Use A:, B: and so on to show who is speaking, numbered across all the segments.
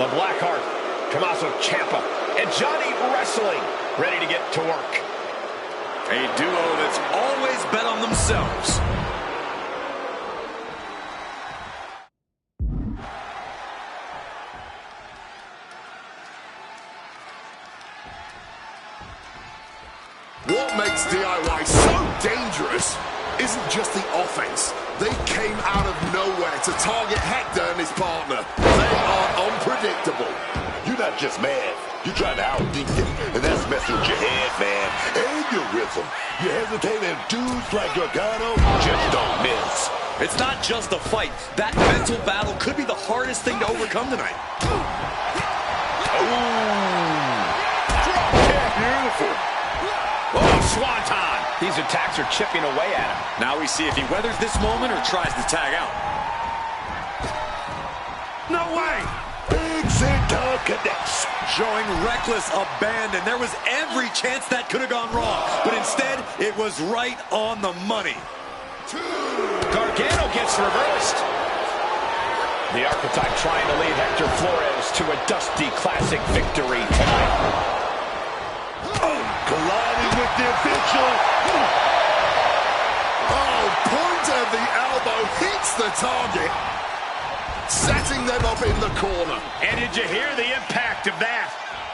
A: The Blackheart, Tommaso Ciampa, and Johnny Wrestling ready to get to work.
B: A duo that's always bet on themselves.
C: What makes DIY so dangerous isn't just the offense. They came out of nowhere to target Hector and his partner. They are unpredictable.
D: You're not just mad. You're trying to outthink them, and that's messing with your head, man, and your rhythm. You hesitate, and dudes like Gargano just don't miss.
B: It's not just a fight. That mental battle could be the hardest thing to overcome tonight.
D: Ooh. Drop kick. Beautiful.
A: Oh, Swanton. These attacks are chipping away at him.
B: Now we see if he weathers this moment or tries to tag out.
D: No way. Big senton connects.
B: Showing reckless abandon. There was every chance that could have gone wrong, but instead, it was right on the money.
A: Gargano gets reversed. The Archetype trying to lead Hector Flores to a Dusty Classic victory tonight.
D: Oh, colliding with the official.
C: Oh, point of the elbow hits the target, setting them up in the corner.
A: And did you hear the impact of that?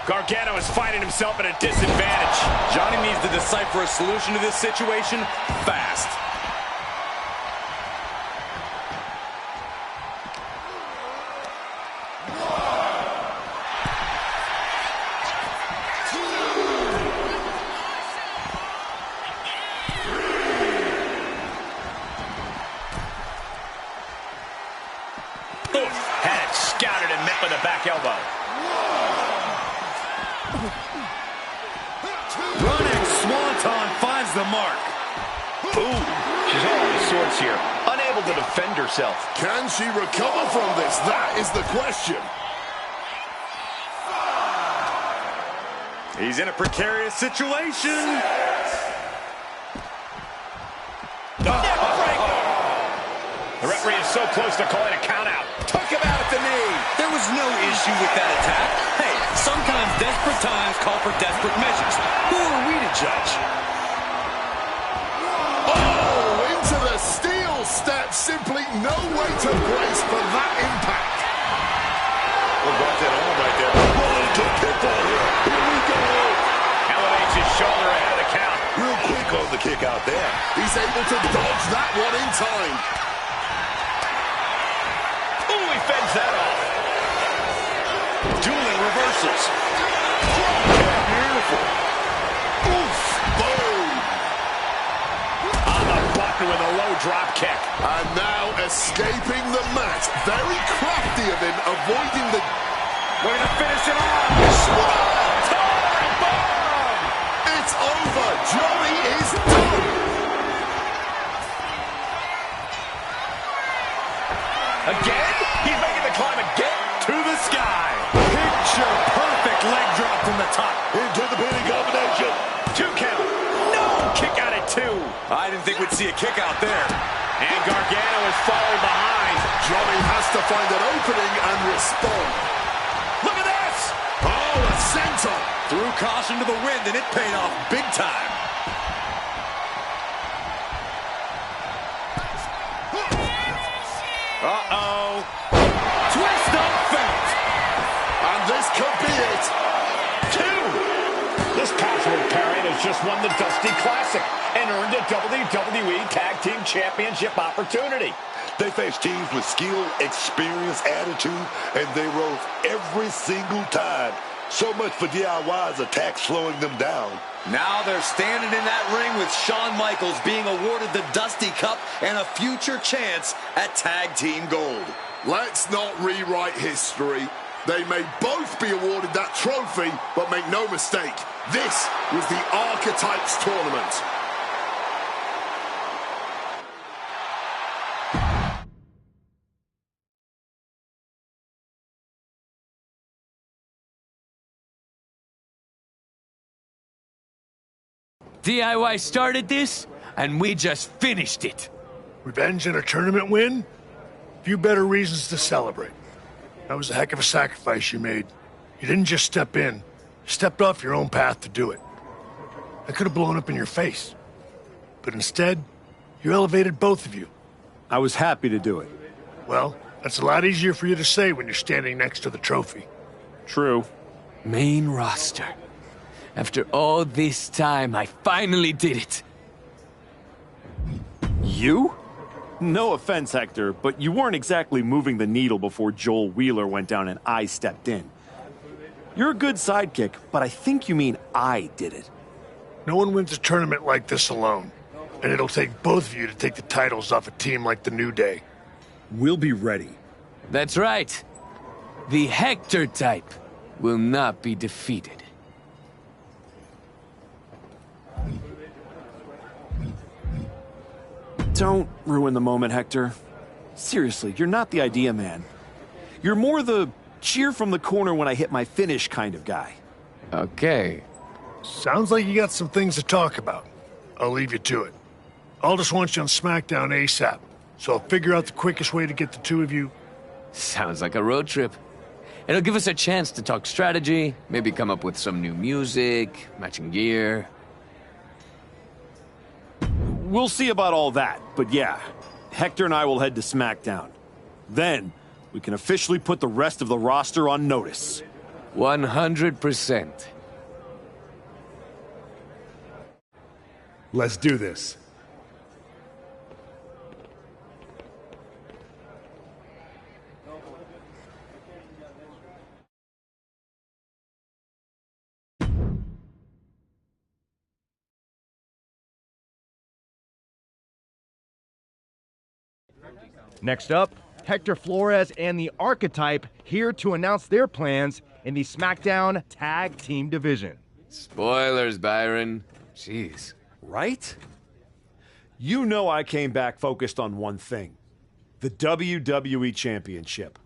A: Gargano is finding himself at a disadvantage.
B: Johnny needs to decipher a solution to this situation fast.
A: Had it scouted and met with a back elbow.
B: Running Swanton finds the mark.
A: Ooh, she's all out of sorts here. Unable to defend herself.
C: Can she recover from this? That is the question.
B: He's in a precarious situation.
A: The referee is so close to calling a countout.
B: Took him out at the knee. There was no issue with that attack. Hey, sometimes desperate times call for desperate measures. Who are we to judge?
C: Oh, into the steel step. Simply no way to brace for that impact.
D: Well, got that on right there. Rolling to pinfall here. Here we go.
A: Elevates his shoulder ahead of the count.
D: Real quick on the kick out there.
C: He's able to dodge that one in time.
A: Ooh, he fends that off.
B: Dueling reversals.
D: Beautiful.
C: Oof, boom.
A: On the button with a low drop kick.
C: And now escaping the mat. Very crafty of him, avoiding the...
B: We're going to finish it off.
C: It's over. Johnny is done.
A: Again? He's making the climb again.
B: To the sky. Picture perfect leg drop from the top.
D: Into the pinning combination.
A: 2 count. No! Kick out at 2.
B: I didn't think we'd see a kick out there.
A: And Gargano is falling behind.
C: Johnny has to find an opening and respond.
A: Look at this!
C: Oh, a senton.
B: Threw caution to the wind, and it paid off big time. Uh-oh. Twist up fate.
C: And this could be it.
A: 2! This password pairing has just won the Dusty Classic and earned a WWE Tag Team Championship opportunity.
D: They faced teams with skill, experience, attitude, and they rose every single time. So much for DIY's attacks slowing them down.
B: Now they're standing in that ring with Shawn Michaels being awarded the Dusty Cup and a future chance at Tag Team Gold.
C: Let's not rewrite history. They may both be awarded that trophy, but make no mistake, this was the Archetypes Tournament.
E: DIY started this, and we just finished it.
F: Revenge and a tournament win? Few better reasons to celebrate. That was a heck of a sacrifice you made. You didn't just step in. You stepped off your own path to do it. I could have blown up in your face. But instead, you elevated both of you.
G: I was happy to do it.
F: Well, that's a lot easier for you to say when you're standing next to the trophy.
G: True.
E: Main roster. After all this time, I finally did it.
G: You? No offense, Hector, but you weren't exactly moving the needle before Joel Wheeler went down and I stepped in. You're a good sidekick, but I think you mean I did it.
F: No one wins a tournament like this alone. And it'll take both of you to take the titles off a team like the New Day.
G: We'll be ready.
E: That's right. The Hector type will not be defeated.
G: Don't ruin the moment, Hector. Seriously, you're not the idea man. You're more the cheer from the corner when I hit my finish kind of guy.
E: Okay.
F: Sounds like you got some things to talk about. I'll leave you to it. Aldous wants you on SmackDown ASAP, so I'll figure out the quickest way to get the two of you.
E: Sounds like a road trip. It'll give us a chance to talk strategy, maybe come up with some new music, matching gear.
G: We'll see about all that, but yeah, Hector and I will head to SmackDown. Then, we can officially put the rest of the roster on notice.
E: 100%.
F: Let's do this.
H: Next up, Hector Flores and the Archetype here to announce their plans in the SmackDown Tag Team Division.
E: Spoilers, Byron. Jeez.
G: Right? You know I came back focused on one thing. The WWE Championship.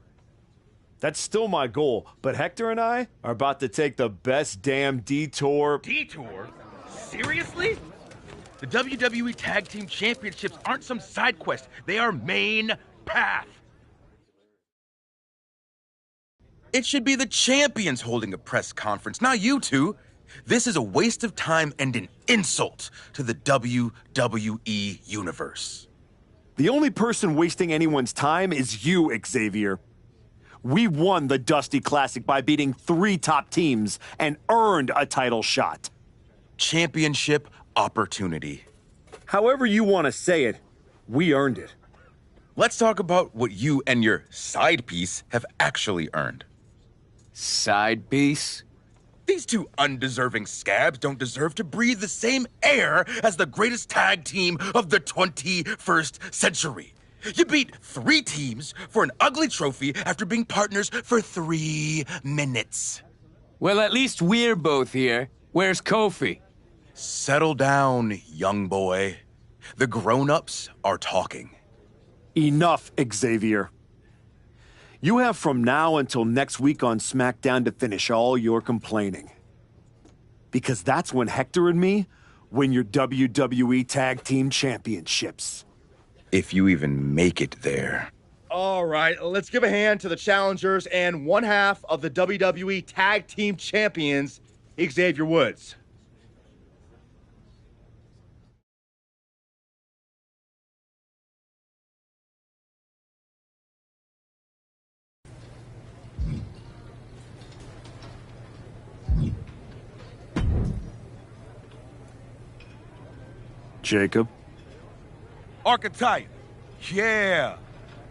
G: That's still my goal, but Hector and I are about to take the best damn detour.
I: Detour? Seriously? The WWE Tag Team Championships aren't some side quest. They are main path. It should be the champions holding a press conference, not you two. This is a waste of time and an insult to the WWE Universe.
G: The only person wasting anyone's time is you, Xavier. We won the Dusty Classic by beating 3 top teams and earned a title shot.
I: Championship opportunity.
G: However you want to say it, we earned it.
I: Let's talk about what you and your side piece have actually earned.
E: Side piece?
I: These two undeserving scabs don't deserve to breathe the same air as the greatest tag team of the 21st century. You beat 3 teams for an ugly trophy after being partners for 3 minutes.
E: Well, at least we're both here. Where's Kofi?
I: Settle down, young boy. The grown-ups are talking.
G: Enough, Xavier. You have from now until next week on SmackDown to finish all your complaining. Because that's when Hector and me win your WWE Tag Team Championships.
I: If you even make it there.
H: All right, let's give a hand to the challengers and one half of the WWE Tag Team Champions, Xavier Woods.
G: Jacob?
J: Archetype. Yeah.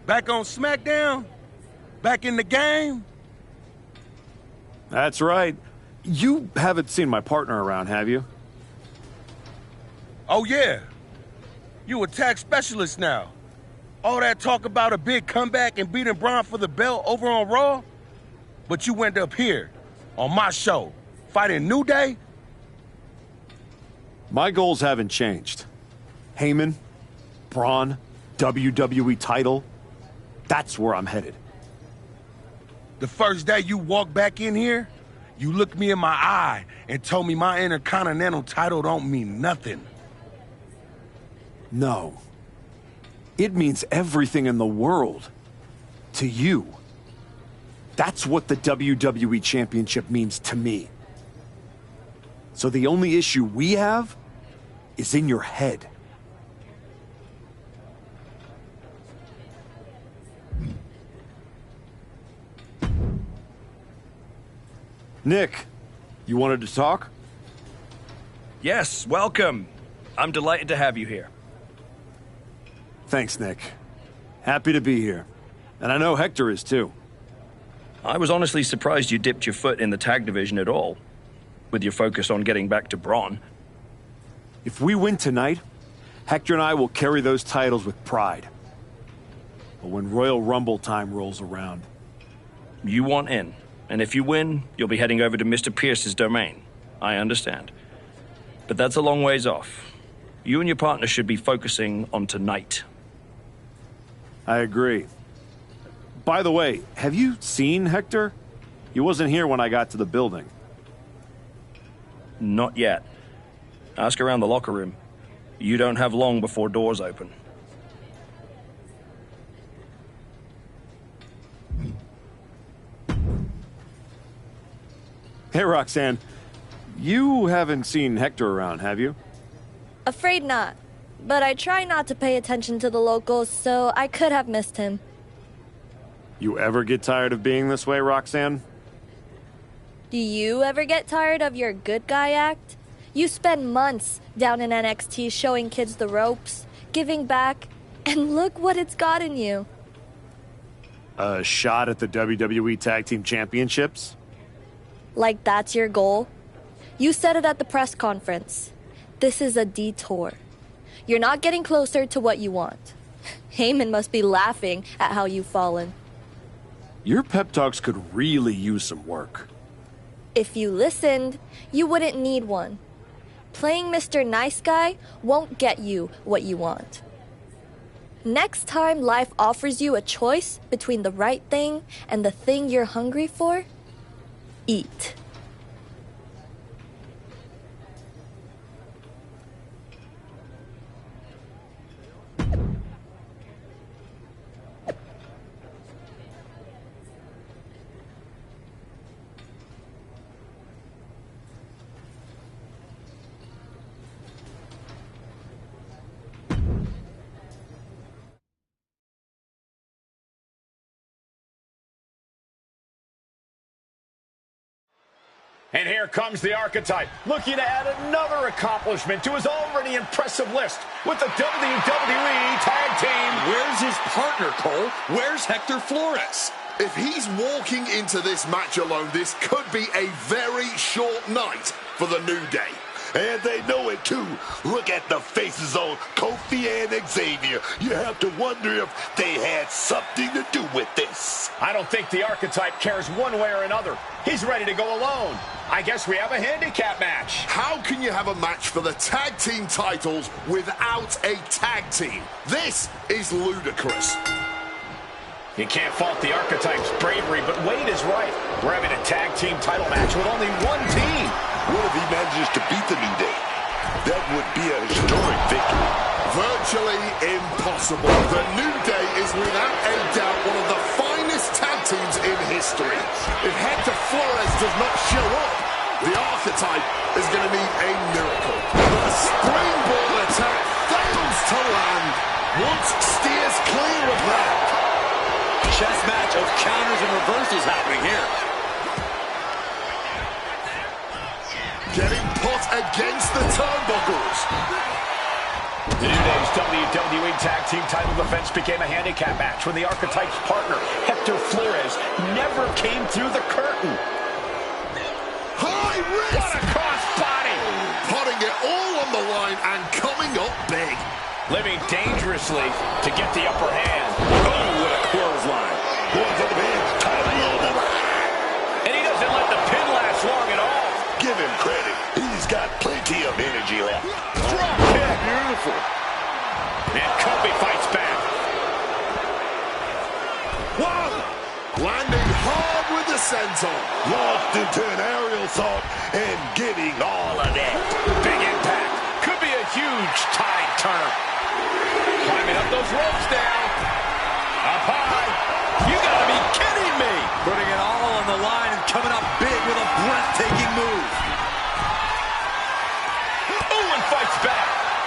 J: Back on SmackDown? Back in the game?
G: That's right. You haven't seen my partner around, have you?
J: Oh, yeah. You a tag specialist now. All that talk about a big comeback and beating Braun for the belt over on Raw? But you went up here, on my show, fighting New Day?
G: My goals haven't changed. Heyman, Braun, WWE title. That's where I'm headed.
J: The first day you walked back in here, you looked me in my eye and told me my Intercontinental title don't mean nothing.
G: No. It means everything in the world. To you. That's what the WWE Championship means to me. So the only issue we have is in your head. Nick, you wanted to talk?
K: Yes, welcome. I'm delighted to have you here.
G: Thanks, Nick. Happy to be here. And I know Hector is too.
K: I was honestly surprised you dipped your foot in the tag division at all, with your focus on getting back to Braun.
G: If we win tonight, Hector and I will carry those titles with pride. But when Royal Rumble time rolls around...
K: You want in, and if you win, you'll be heading over to Mr. Pierce's domain. I understand. But that's a long ways off. You and your partner should be focusing on tonight.
G: I agree. By the way, have you seen Hector? He wasn't here when I got to the building.
K: Not yet. Ask around the locker room. You don't have long before doors open.
G: Hey, Roxanne. You haven't seen Hector around, have you?
L: Afraid not. But I try not to pay attention to the locals, so I could have missed him.
G: You ever get tired of being this way, Roxanne?
L: Do you ever get tired of your good guy act? You spend months down in NXT showing kids the ropes, giving back, and look what it's gotten you.
G: A shot at the WWE Tag Team Championships?
L: Like that's your goal? You said it at the press conference. This is a detour. You're not getting closer to what you want. Heyman must be laughing at how you've fallen.
G: Your pep talks could really use some work.
L: If you listened, you wouldn't need one. Playing Mr. Nice Guy won't get you what you want. Next time life offers you a choice between the right thing and the thing you're hungry for, eat.
A: And here comes the Archetype, looking to add another accomplishment to his already impressive list with the WWE Tag Team.
B: Where's his partner, Cole? Where's Hector Flores?
C: If he's walking into this match alone, this could be a very short night for the New Day.
D: And they know it too. Look at the faces on Kofi and Xavier. You have to wonder if they had something to do with this.
A: I don't think the Archetype cares one way or another. He's ready to go alone. I guess we have a handicap match.
C: How can you have a match for the tag team titles without a tag team? This is ludicrous.
A: You can't fault the Archetype's bravery, but Wade is right. We're having a tag team title match with only one team.
D: What if he manages to beat the New Day? That would be a historic victory.
C: Virtually impossible. The New Day is without a doubt one of the finest tag teams in history. If Hector Flores does not show up, the Archetype is going to need a miracle. The springboard attack fails to land. Woods steers clear of that.
B: Chess match of counters and reversals happening here.
C: Getting put against the turnbuckles.
A: The New Day's WWE Tag Team title defense became a handicap match when the Archetype's partner, Hector Flores, never came through the curtain.
C: High risk!
A: What a crossbody!
C: Putting it all on the line and coming up big.
A: Living dangerously to get the upper hand.
B: Oh, what a clothesline.
D: Going for the pin.
A: And he doesn't let the pin last long at all.
D: Give him credit. He's got plenty of energy left.
A: Drop kick. Beautiful. And Kobe fights back.
C: Wow! Landing hard with the senton.
D: Lost into an aerial assault and getting all of that.
A: Big impact. Could be a huge tide turner. Climbing up those ropes now. Up high. You gotta be kidding me.
B: Putting it all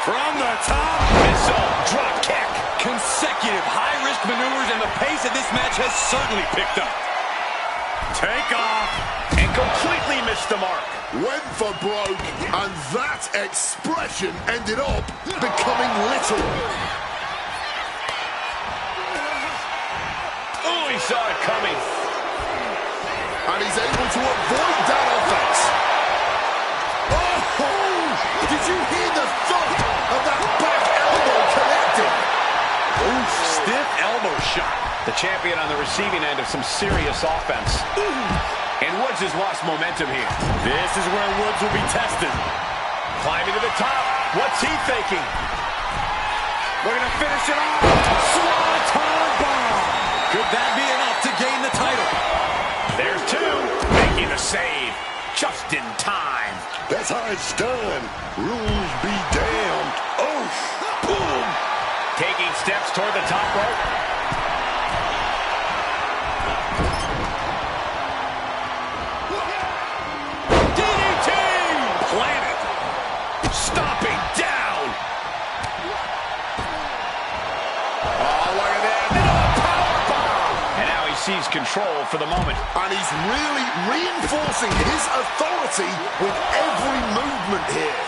B: From the top.
A: Missile drop kick.
B: Consecutive high-risk maneuvers, and the pace of this match has certainly picked up. Take off.
A: And completely missed the mark.
C: Went for broke, and that expression ended up becoming literal.
A: Oh, he saw it coming.
C: And he's able to avoid that offense. Oh! Did you hear the thump of that back elbow connecting?
B: Ooh, stiff elbow shot.
A: The champion on the receiving end of some serious offense. And Woods has lost momentum here.
B: This is where Woods will be tested.
A: Climbing to the top. What's he thinking?
B: Looking to finish it off. Swanton bomb. Could that be enough to gain the title?
A: There's two. Making the save. Just in time.
D: That's how it's done. Rules be damned. Oh, boom.
A: Taking steps toward the top rope. DDT! Planted. Stomping down. Oh, look at that. Powerbomb. And now he sees control for the moment.
C: And he's really reinforcing his authority with every movement here.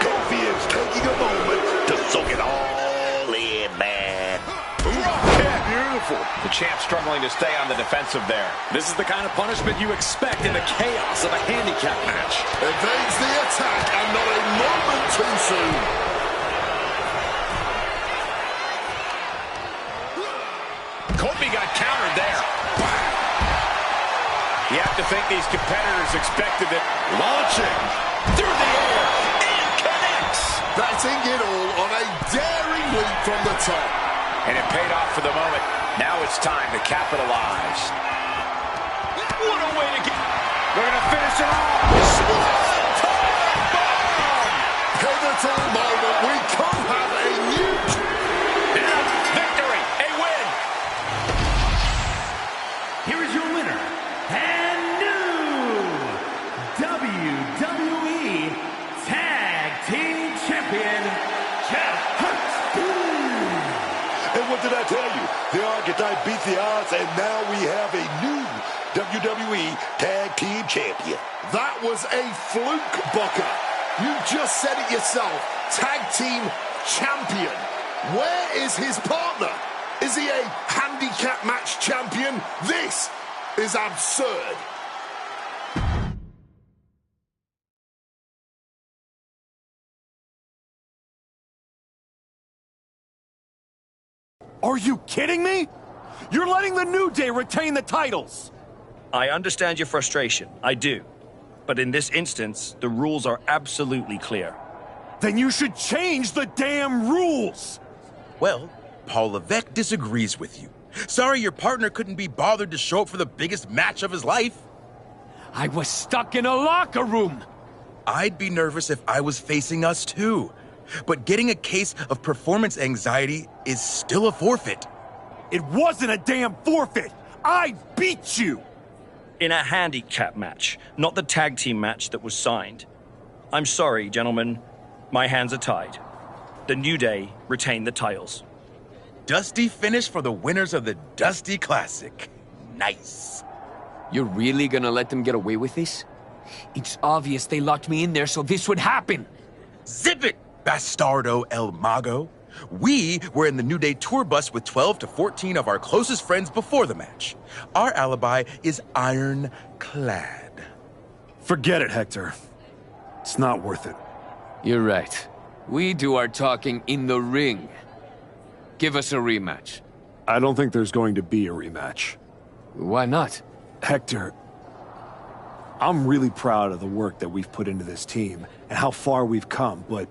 D: Kofi is taking a moment to soak it all in, man.
A: Beautiful. The champ struggling to stay on the defensive there.
B: This is the kind of punishment you expect in the chaos of a handicap match.
C: Evades the attack, and not a moment too soon.
A: Kofi got countered there. You have to think these competitors expected it.
B: Launching
A: Through the air. And connects.
C: Batting it all on a daring leap from the top.
A: And it paid off for the moment. Now it's time to capitalize. What a way to get...
B: They're going to finish it off.
C: Pivotal moment. We could have a new...
A: And victory. A win.
M: Here is your winner and new WWE Tag Team Champion, Jeff Hurt.
D: And what did I tell you? The Archetype beat the odds, and now we have a new WWE Tag Team Champion.
C: That was a fluke, Booker. You just said it yourself. Tag Team Champion. Where is his partner? Is he a handicap match champion? This is absurd.
G: Are you kidding me? You're letting the New Day retain the titles!
K: I understand your frustration. I do. But in this instance, the rules are absolutely clear.
G: Then you should change the damn rules!
I: Well, Paul Levesque disagrees with you. Sorry your partner couldn't be bothered to show up for the biggest match of his life.
E: I was stuck in a locker room.
I: I'd be nervous if I was facing us too. But getting a case of performance anxiety is still a forfeit.
G: It wasn't a damn forfeit! I beat you!
K: In a handicap match, not the tag team match that was signed. I'm sorry, gentlemen. My hands are tied. The New Day retain the titles.
I: Dusty finish for the winners of the Dusty Classic. Nice.
E: You're really gonna let them get away with this? It's obvious they locked me in there so this would happen.
I: Zip it, Bastardo El Mago. We were in the New Day tour bus with 12 to 14 of our closest friends before the match. Our alibi is ironclad.
G: Forget it, Hector. It's not worth it.
E: You're right. We do our talking in the ring. Give us a rematch.
G: I don't think there's going to be a rematch.
E: Why not?
G: Hector, I'm really proud of the work that we've put into this team and how far we've come, but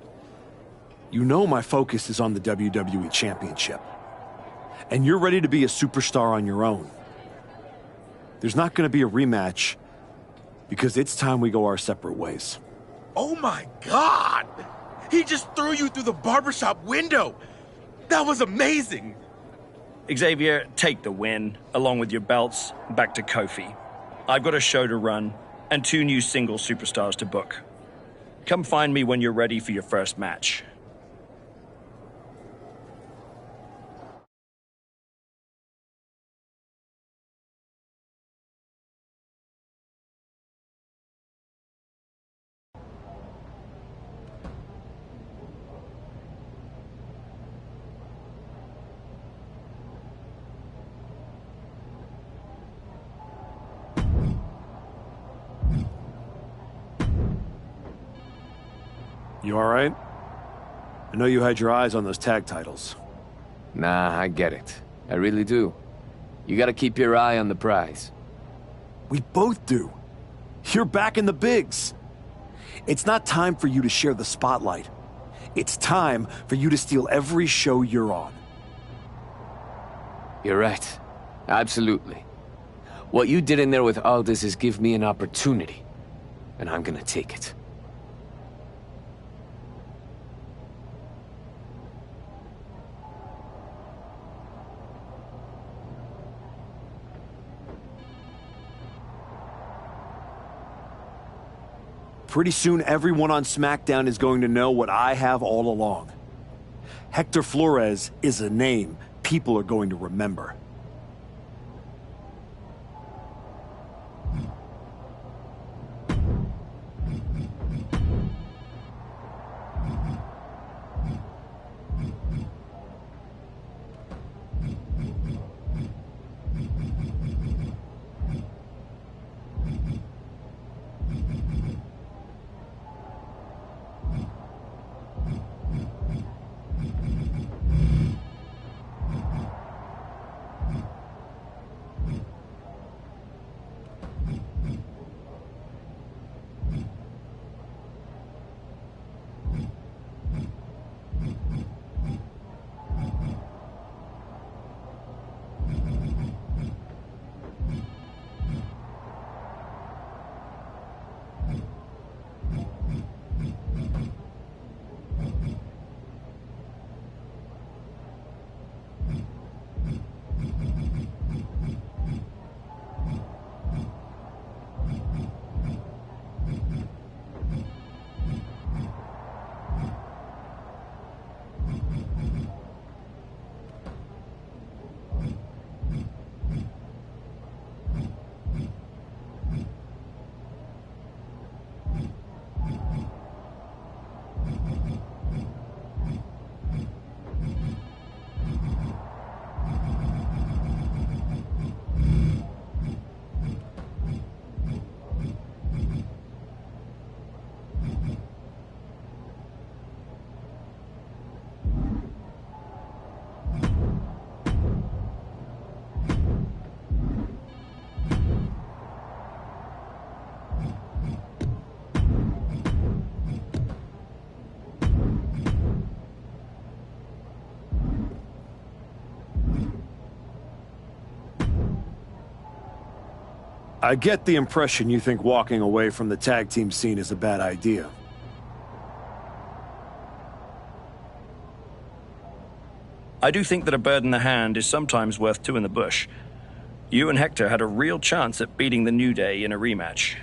G: you know my focus is on the WWE Championship. And you're ready to be a superstar on your own. There's not going to be a rematch because it's time we go our separate ways.
I: Oh my God! He just threw you through the barbershop window! That was amazing!
K: Xavier, take the win, along with your belts, back to Kofi. I've got a show to run, and 2 new single superstars to book. Come find me when you're ready for your first match.
G: You all right? I know you had your eyes on those tag titles.
E: Nah, I get it. I really do. You gotta keep your eye on the prize.
G: We both do. You're back in the bigs. It's not time for you to share the spotlight. It's time for you to steal every show you're on.
E: You're right. Absolutely. What you did in there with Aldis is give me an opportunity. And I'm gonna take it.
G: Pretty soon, everyone on SmackDown is going to know what I have all along. Hector Flores is a name people are going to remember. I get the impression you think walking away from the tag team scene is a bad idea.
K: I do think that a bird in the hand is sometimes worth two in the bush. You and Hector had a real chance at beating the New Day in a rematch.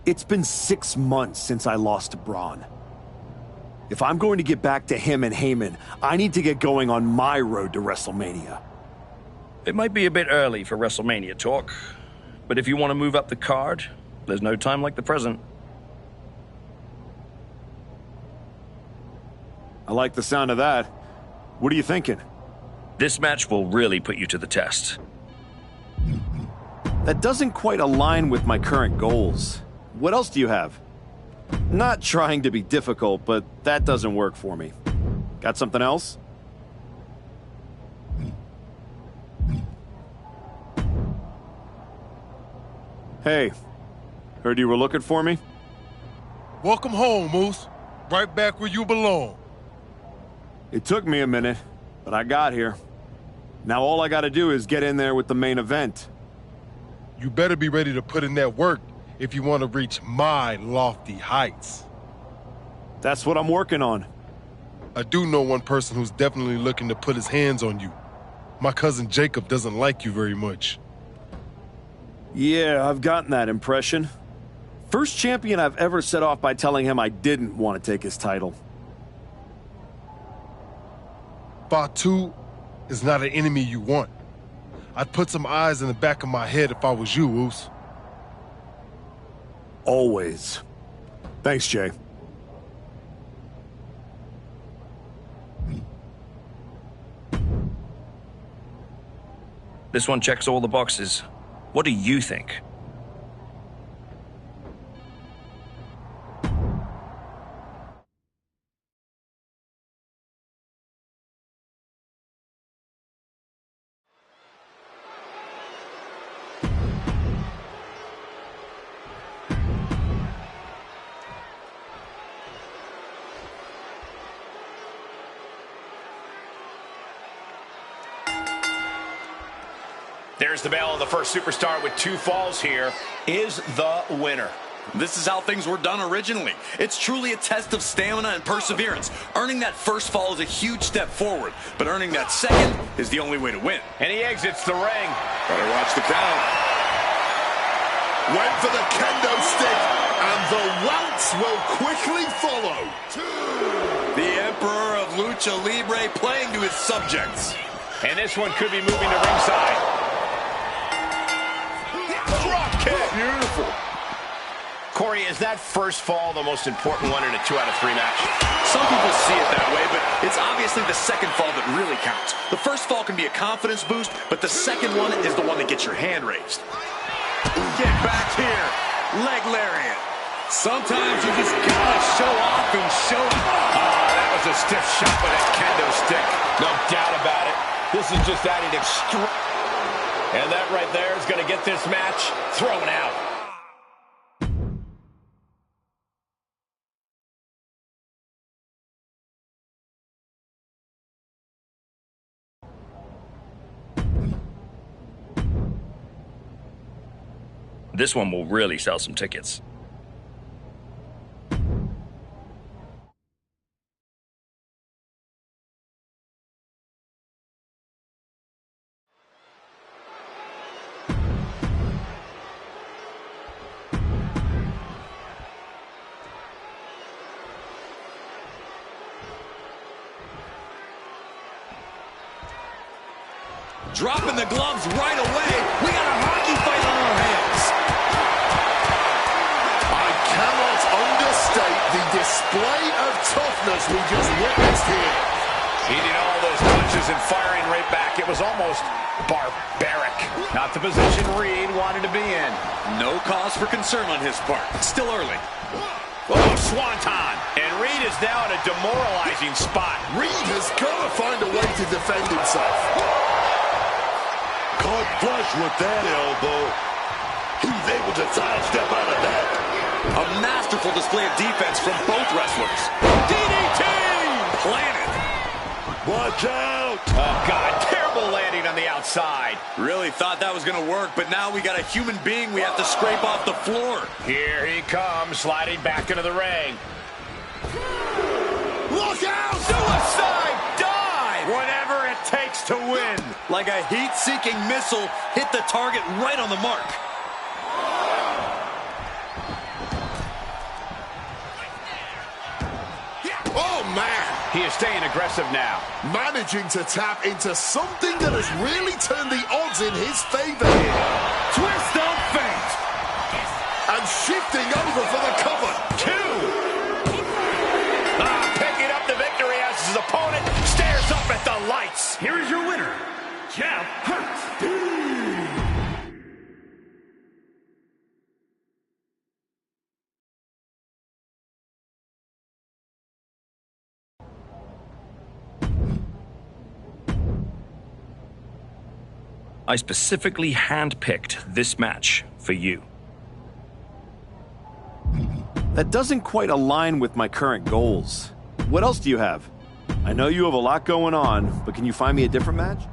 G: It's been 6 months since I lost to Braun. If I'm going to get back to him and Heyman, I need to get going on my road to WrestleMania.
K: It might be a bit early for WrestleMania talk, but if you want to move up the card, there's no time like the present.
G: I like the sound of that. What are you thinking?
K: This match will really put you to the test.
G: That doesn't quite align with my current goals. What else do you have? Not trying to be difficult, but that doesn't work for me. Got something else? Hey, heard you were looking for me?
J: Welcome home, Moose. Right back where you belong.
G: It took me a minute, but I got here. Now all I gotta do is get in there with the main event.
J: You better be ready to put in that work if you want to reach my lofty heights.
G: That's what I'm working on.
J: I do know one person who's definitely looking to put his hands on you. My cousin Jacob doesn't like you very much.
G: Yeah, I've gotten that impression. First champion I've ever set off by telling him I didn't want to take his title.
N: Fatu is not an enemy you want. I'd put some eyes in the back of my head if I was you, Oos.
G: Always. Thanks, Jay.
K: This one checks all the boxes. What do you think?
A: There's the bell, and the first superstar with 2 falls here is the winner.
B: This is how things were done originally. It's truly a test of stamina and perseverance. Earning that first fall is a huge step forward, but earning that second is the only way to win.
A: And he exits the ring.
C: Better watch the count. Went for the kendo stick, and the welts will quickly follow. 2.
B: The Emperor of Lucha Libre playing to his subjects.
A: And this one could be moving to ringside. Drop kick.
C: Beautiful.
A: Corey, is that first fall the most important one in a 2 out of 3 match?
B: Some people see it that way, but it's obviously the second fall that really counts. The first fall can be a confidence boost, but the second one is the one that gets your hand raised. Get back here. Leg lariat. Sometimes you just gotta show off and show off.
A: That was a stiff shot with a kendo stick. No doubt about it. This is just adding extra. And that right there is going to get this match thrown out.
K: This one will really sell some tickets.
B: Dropping the gloves right away. We got a hockey fight on our hands.
C: I cannot understate the display of toughness we just witnessed here.
A: Eating all those punches and firing right back. It was almost barbaric. Not the position Reed wanted to be in.
B: No cause for concern on his part. Still early.
A: Oh, swanton. And Reed is now in a demoralizing spot.
C: Reed has got to find a way to defend himself.
D: Caught flush with that elbow. He's able to sidestep out of that.
B: A masterful display of defense from both wrestlers. DDT! Planted.
D: Watch out!
A: Oh, God, terrible landing on the outside.
B: Really thought that was going to work, but now we got a human being we have to scrape off the floor.
A: Here he comes, sliding back into the ring.
C: Look out!
B: Suicide dive!
A: Whatever it takes to win.
B: Like a heat-seeking missile, hit the target right on the mark.
C: Oh, man!
A: He is staying aggressive now.
C: Managing to tap into something that has really turned the odds in his favor here.
A: Twist of fate.
C: And shifting over for the cover.
A: 2. Picking up the victory as his opponent stares up at the lights.
M: Here is your winner, Jeff Hurt.
K: I specifically handpicked this match for you.
G: That doesn't quite align with my current goals. What else do you have? I know you have a lot going on, but can you find me a different match?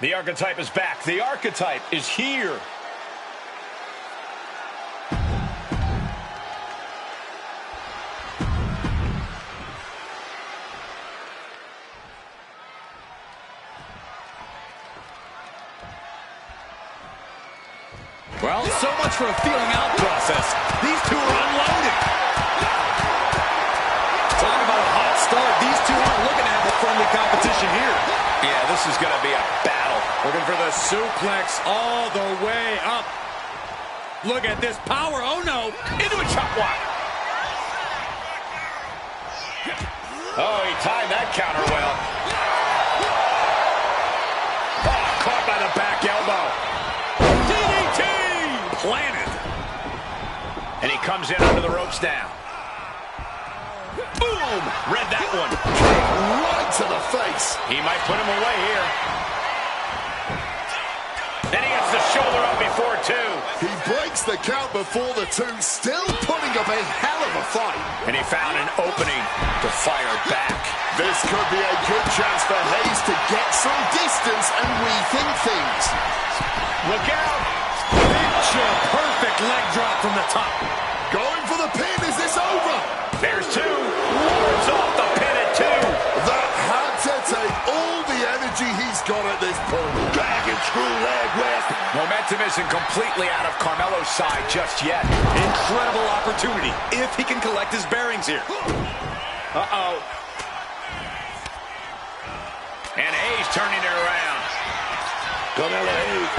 A: The Archetype is back. The Archetype is here.
B: Well, so much for a feeling out process. These two are unloaded. Talk about a hot start. These two aren't looking to have a friendly competition here.
A: Yeah, this is going to be a battle.
B: Looking for the suplex all the way up. Look at this power. Oh, no.
A: Into a chop block. Oh, he timed that counter well. Oh, caught by the back elbow.
B: DDT! Planted.
A: And he comes in under the ropes now. Boom! Read that one.
C: Right to the face.
A: He might put him away here. Then he gets the shoulder up before two.
C: He breaks the count before the two, still putting up a hell of a fight.
A: And he found an opening to fire back.
C: This could be a good chance for Hayes to get some distance and rethink things.
A: Look out!
B: Picture perfect leg drop from the top.
C: Going for the pin. Is this over?
A: There's two. Wards off the pin at two.
C: That had to take all the energy he's got at this point.
D: Dragon screw leg whip.
A: Momentum isn't completely out of Carmelo's side just yet.
B: Incredible opportunity if he can collect his bearings here.
A: Uh-oh. And Hayes turning it around.
D: Carmelo Hayes.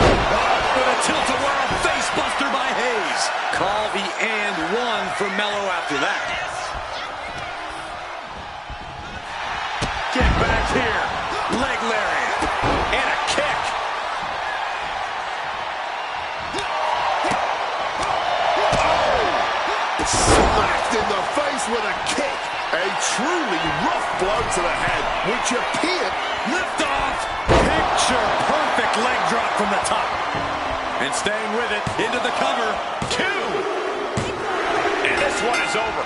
B: With a tilt-a-whirl face buster by Hayes. Call the and one for Melo after that. Get back here. Leg lariat.
A: And a kick.
C: Smacked in the face with a kick. A truly rough blow to the head, which appeared...
B: Lift off. Picture perfect leg drop from the top. And staying with it into the cover.
A: Two. And this one is over.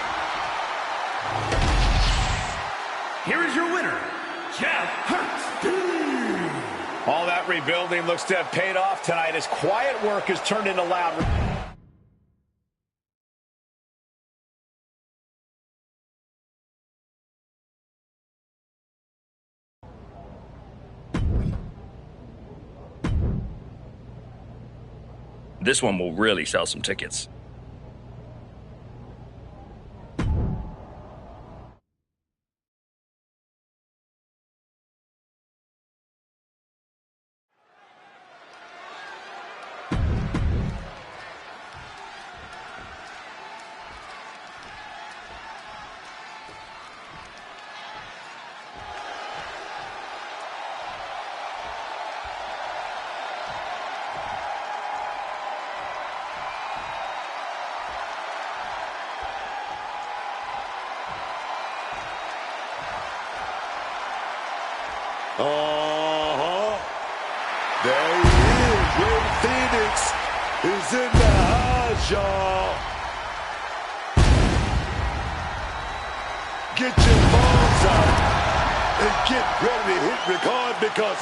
M: Here is your winner, Jeff Hurt.
A: All that rebuilding looks to have paid off tonight as quiet work has turned into loud.
K: This one will really sell some tickets.
D: There he is. Ray Phoenix is in the house, y'all. Get your phones out and get ready to hit record because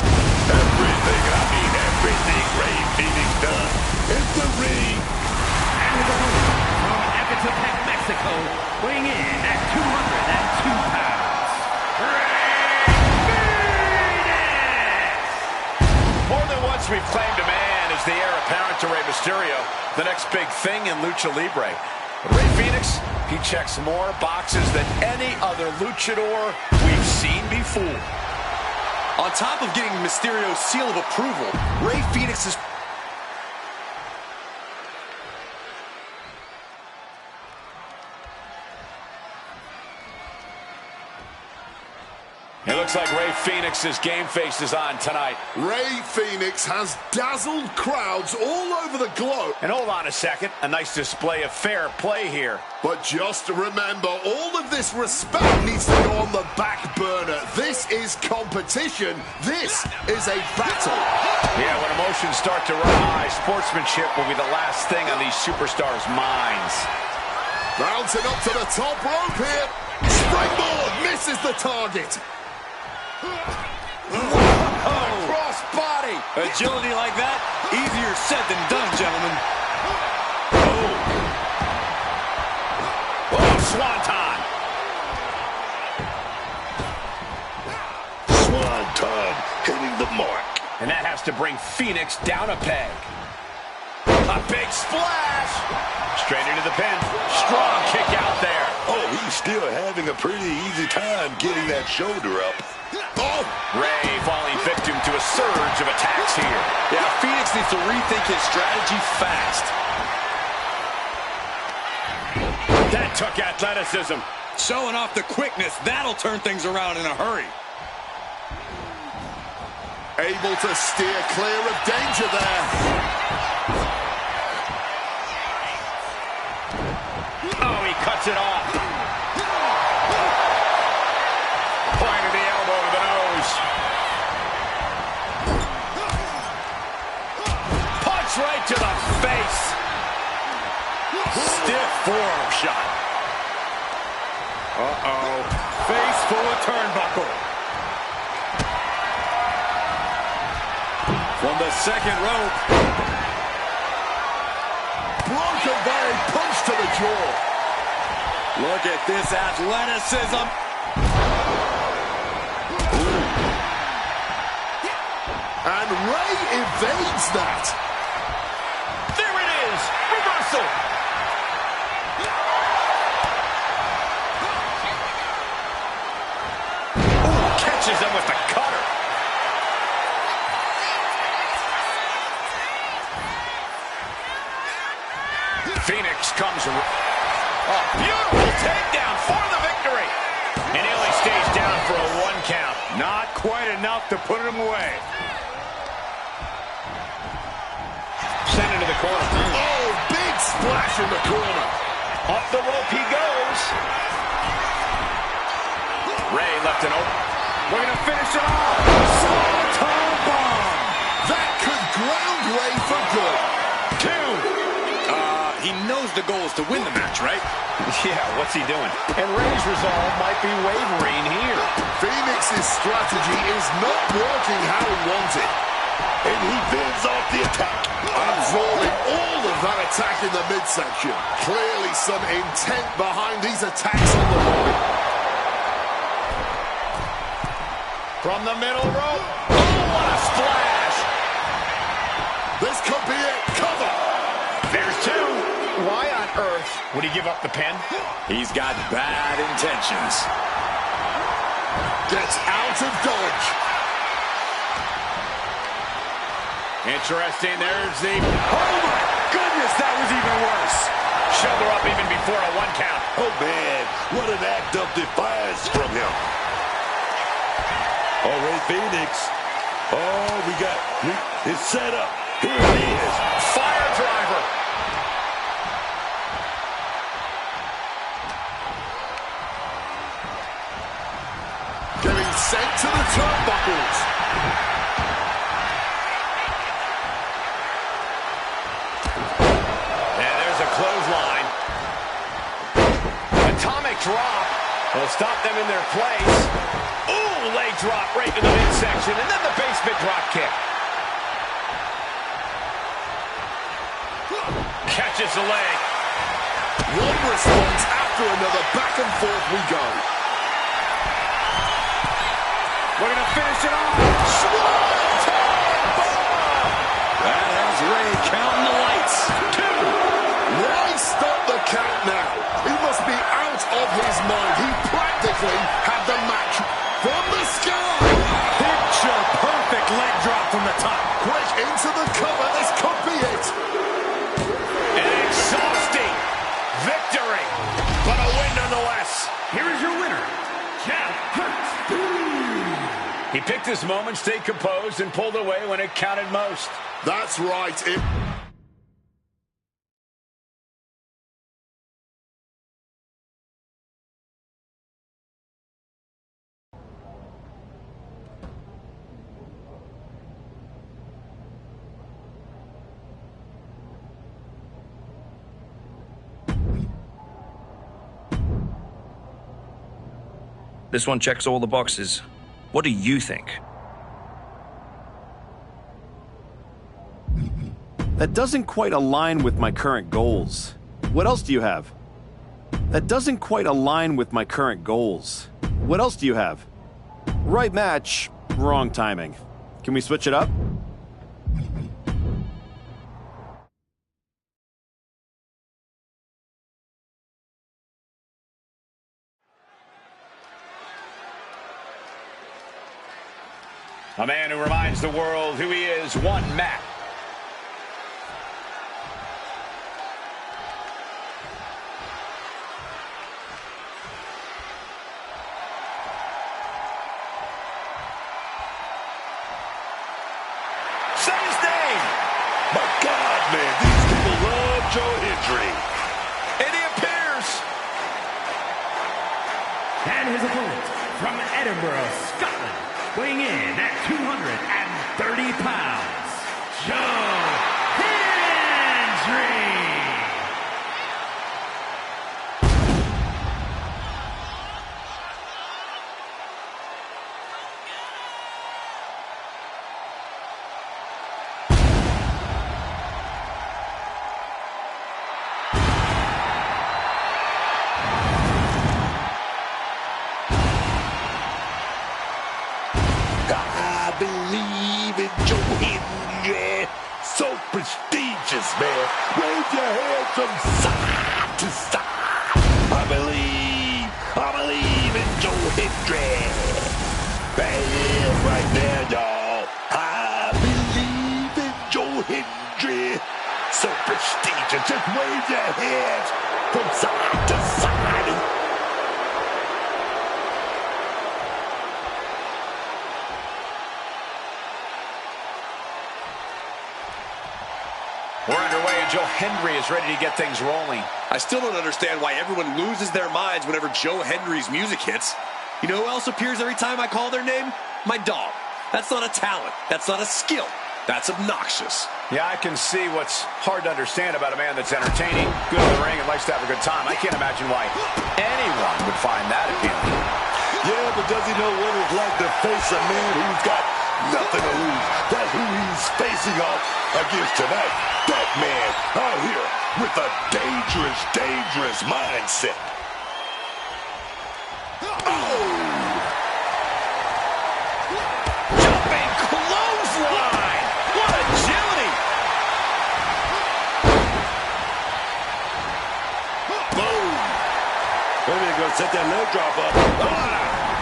D: everything Ray Phoenix does is the ring.
M: And the winner from Ecatepec, Mexico, weighing in at 202 pounds,
A: More than once we've claimed a man as the heir apparent to Rey Mysterio, the next big thing in Lucha Libre. But Rey Phoenix, he checks more boxes than any other luchador we've seen before.
B: On top of getting Mysterio's seal of approval, Rey Phoenix is...
A: It looks like Rey Phoenix's game face is on tonight.
C: Rey Phoenix has dazzled crowds all over the globe.
A: And hold on a second, a nice display of fair play here.
C: But just remember, all of this respect needs to go on the back burner. This is competition. This is a battle.
A: Yeah, when emotions start to run high, sportsmanship will be the last thing on these superstars' minds.
C: Bouncing up to the top rope here. Springboard misses the target.
B: Cross body. Agility like that, easier said than done, gentlemen.
A: Oh, swanton.
D: Swanton hitting the mark.
A: And that has to bring Phoenix down a peg. A big splash. Straight into the pin. Strong kick out there.
D: Oh, he's still having a pretty easy time getting that shoulder up.
A: Oh! Ray falling victim to a surge of attacks here.
B: Yeah, Phoenix needs to rethink his strategy fast.
A: That took athleticism.
B: Showing off the quickness. That'll turn things around in a hurry.
C: Able to steer clear of danger there.
A: Oh, he cuts it off. Point of the elbow to the nose. Punch right to the face. Stiff forearm shot.
B: Uh-oh. Face full of turnbuckle. From the second rope.
C: Broken by a punch to the jaw.
B: Look at this athleticism.
C: And Ray evades that.
A: There it is. Reversal. Ooh, catches him with the cutter. Phoenix comes. Oh, beautiful takedown for the victory. And he only stays down for a 1 count.
B: Not quite enough to put him away.
A: Sent into the corner.
C: Oh, big splash in the corner.
A: Up the rope he goes. Ray left it open.
B: We're going to finish it off. Swanton bomb.
C: That could ground Ray for good.
A: 2.
B: He knows the goal is to win the match, right?
A: Yeah, what's he doing? And Ray's resolve might be wavering here.
C: Phoenix's strategy is not working how he wanted.
D: And he fends off the attack.
C: Absorbing all of that attack in the midsection. Clearly some intent behind these attacks on the body.
A: From the middle rope. Oh, what a splash.
C: This could be it. Cover.
A: There's 2. Why on earth would he give up the pin?
B: He's got bad intentions.
C: Gets out of dodge.
A: Interesting. There's the...
B: Oh, my goodness, that was even worse.
A: Shoulder up even before a 1 count.
D: Oh, man, what an act of defiance from him. Oh, Ray Phoenix. Oh, we got his setup. Here it is.
A: Fire driver.
C: Getting sent to the turnbuckles.
A: And there's a clothesline. Atomic drop. Will stop them in their place. Ooh, leg drop right to the midsection. And then the basement drop kick. Catches the leg.
C: One response after another. Back and forth we go.
B: We're going to finish it off. That has Ray counting the lights.
C: 2. Why stop the count now? He must be out of his mind. He practically had the match from the sky.
B: Picture perfect leg drop from the top.
C: Quick into the cover. This could be it.
A: An exhausting victory, but a win nonetheless.
M: Here is your winner, Jeff Hurt.
A: He picked his moment, stayed composed, and pulled away when it counted most.
C: That's right.
K: This one checks all the boxes. What do you think?
G: That doesn't quite align with my current goals. What else do you have? That doesn't quite align with my current goals. What else do you have? Right match, wrong timing. Can we switch it up?
A: A man who reminds the world who he is, one Matt. Say his name!
D: My God, man, these people love Joe Hendry.
A: And he appears!
M: And his opponent from Edinburgh, Scotland, weighing in at 230 pounds, Joe Hendry!
D: I believe in Joe Hendry. So prestigious, man. Wave your hands from side to side. I believe in Joe Hendry. Bam, right there, y'all. I believe in Joe Hendry. So prestigious. Just wave your hands from side to side.
A: We're underway, and Joe Hendry is ready to get things rolling.
B: I still don't understand why everyone loses their minds whenever Joe Hendry's music hits. You know who else appears every time I call their name? My dog. That's not a talent. That's not a skill. That's obnoxious.
A: Yeah, I can see what's hard to understand about a man that's entertaining, good in the ring, and likes to have a good time. I can't imagine why anyone would find that appealing.
D: Yeah, but does he know what it's like to face a man who's got nothing to lose? That's who he's facing off against tonight. That man out here with a dangerous, dangerous mindset. Oh!
A: Jumping clothesline! What agility!
D: Boom! Maybe they're going to set that leg drop up.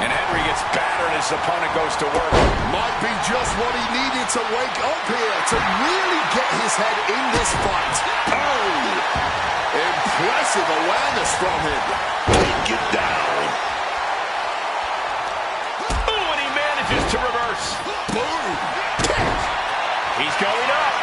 A: And Henry gets battered as his opponent goes to work.
C: Might be just what he needed to wake up here to really get his head in this fight. Oh! Impressive awareness from him.
D: Take it down.
A: Oh, and he manages to reverse.
C: Boom!
A: He's going up.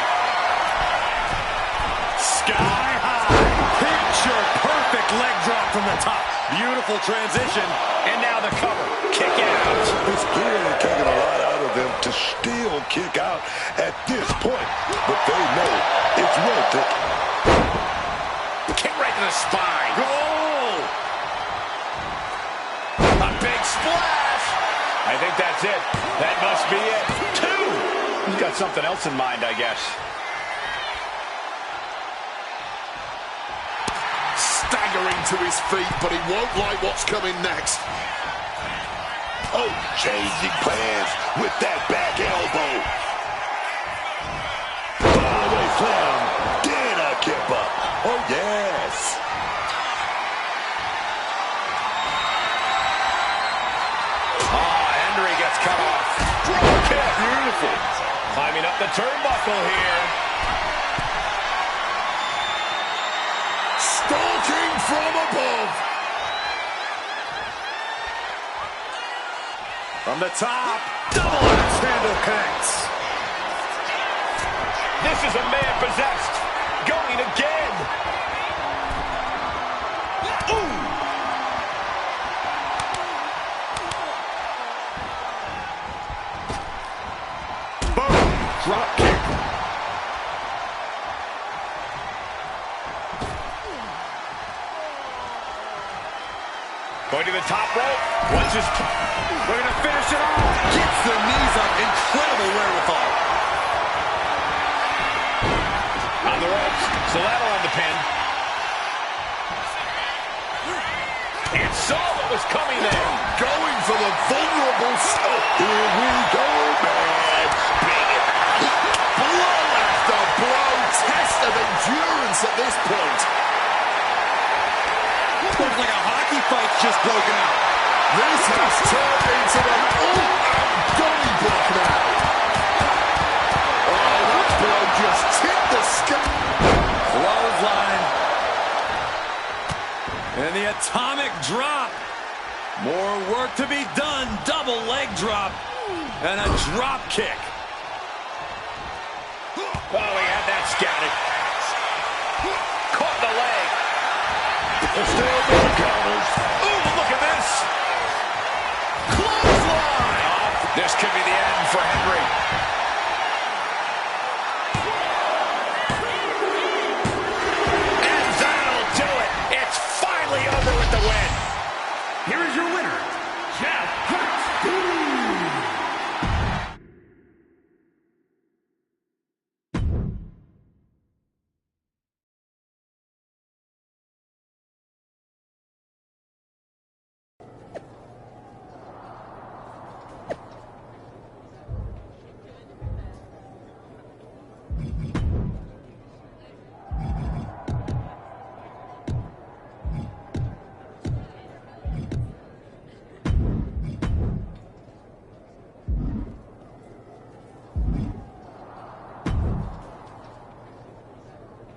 A: Sky high.
B: Picture perfect leg drop from the top. Beautiful transition.
A: And now the cover. Kick out.
D: It's clearly taking a lot out of them to still kick out at this point. But they know it's worth it.
A: Kick right to the spine.
B: Goal!
A: A big splash. I think that's it. That must be it. Two. He's got something else in mind, I guess.
C: Staggering to his feet, but he won't like what's coming next.
D: Oh, changing plans with that back elbow. Flyaway slam. Then a kip up. Oh, yes.
A: Henry gets cut off. Drop kick. Beautiful. Climbing up the turnbuckle here.
C: Stalking from above.
G: From the top, double axe handle connects.
A: This is a man possessed. Going again. Ooh.
G: Boom, drop kick.
A: Going to the top rope. What's his... We're going to finish it off.
B: Gets the knees up. Incredible wherewithal.
A: On the ropes. So that'll end the pin. And saw what was coming there.
C: Going for the vulnerable stuff.
D: Here we go, man.
C: Blow after blow. Test of endurance at this point.
B: Looks like a hockey fight's just broken out.
C: This has turned into an all-out block now. Oh, that blow just tipped the sky.
A: Clothesline. And the atomic drop. More work to be done. Double leg drop. And a drop kick. Oh, he had that scouted. Caught the leg.
D: Still more counters.
A: Ooh, look at this. Clothesline. Oh, this could be the end for Henry. And that'll do it. It's finally over with the win.
M: Here is your winner, Jeff Hardy.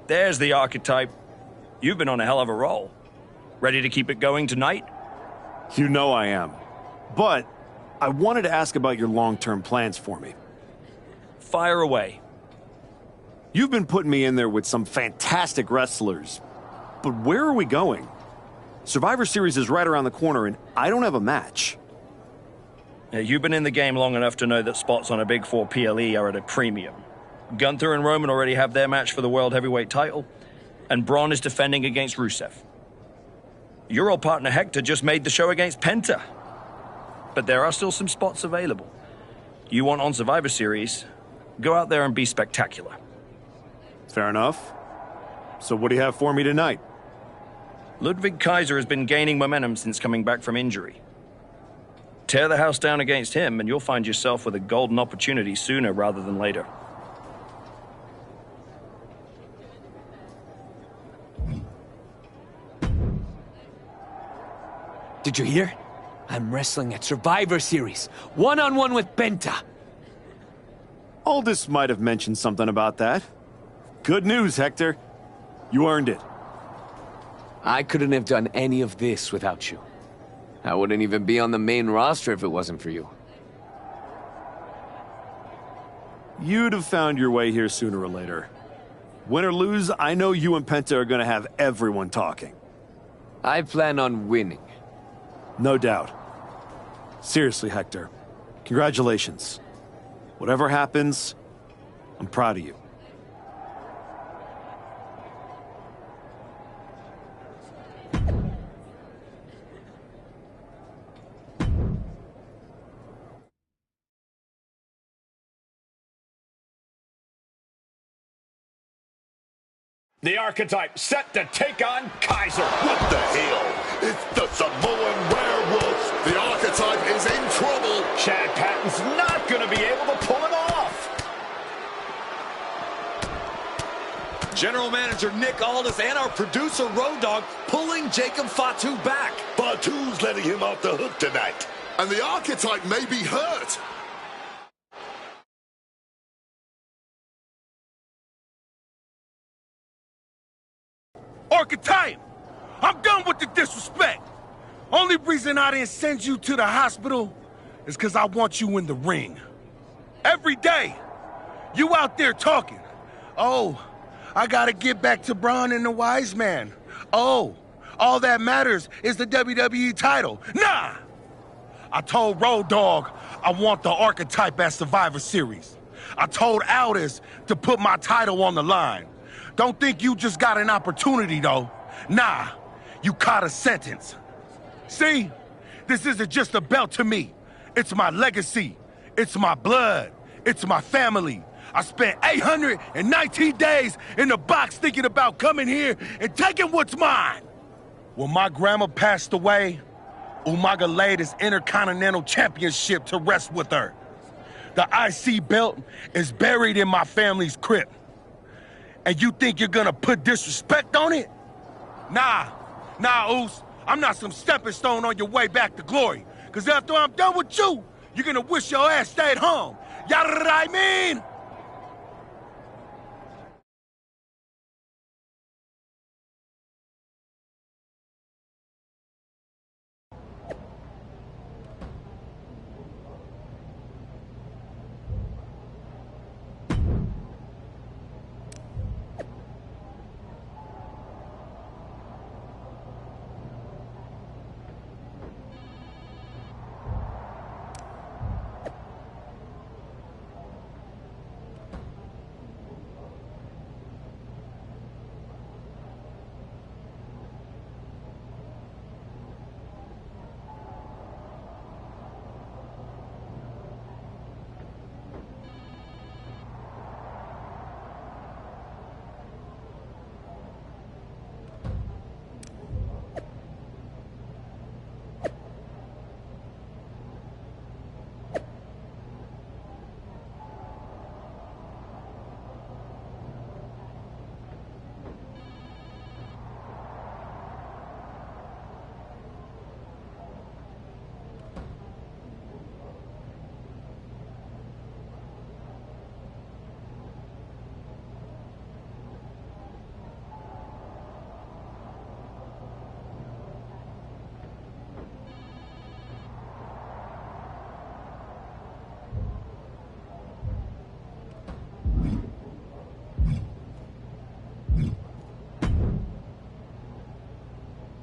K: There's the archetype. You've been on a hell of a roll. Ready to keep it going tonight?
G: You know I am. But I wanted to ask about your long-term plans for me.
K: Fire away.
G: You've been putting me in there with some fantastic wrestlers. But where are we going? Survivor Series is right around the corner, and I don't have a match.
K: You've been in the game long enough to know that spots on a Big Four PLE are at a premium. Gunther and Roman already have their match for the World Heavyweight title, and Braun is defending against Rusev. Your old partner Hector just made the show against Penta. But there are still some spots available. You want on Survivor Series, go out there and be spectacular.
G: Fair enough. So what do you have for me tonight?
K: Ludwig Kaiser has been gaining momentum since coming back from injury. Tear the house down against him, and you'll find yourself with a golden opportunity sooner rather than later.
E: Did you hear? I'm wrestling at Survivor Series. One-on-one with Penta.
G: Aldous might have mentioned something about that. Good news, Hector. You earned it.
E: I couldn't have done any of this without you. I wouldn't even be on the main roster if it wasn't for you.
G: You'd have found your way here sooner or later. Win or lose, I know you and Penta are gonna have everyone talking.
E: I plan on winning.
G: No doubt. Seriously, Hector. Congratulations. Whatever happens, I'm proud of you.
A: The archetype set to take on Kaiser.
D: What the hell? It's the Samoan werewolf.
C: The archetype is in trouble.
A: Chad Patton's not going to be able to pull it off. General Manager Nick Aldis and our producer Road Dogg pulling Jacob Fatu back.
D: Fatu's letting him off the hook tonight.
C: And the archetype may be hurt.
J: Archetype, I'm done with the disrespect. Only reason I didn't send you to the hospital is because I want you in the ring. Every day, you out there talking. Oh, I gotta get back to Braun and the Wise Man. Oh, all that matters is the WWE title. Nah! I told Road Dogg I want the archetype at Survivor Series. I told Aldis to put my title on the line. Don't think you just got an opportunity, though. Nah, you caught a sentence. See? This isn't just a belt to me. It's my legacy. It's my blood. It's my family. I spent 819 days in the box thinking about coming here and taking what's mine. When my grandma passed away, Umaga laid his Intercontinental Championship to rest with her. The IC belt is buried in my family's crypt. And you think you're gonna put disrespect on it? Nah, Oos. I'm not some stepping stone on your way back to glory. Cause after I'm done with you, you're gonna wish your ass stayed home. You know what I mean?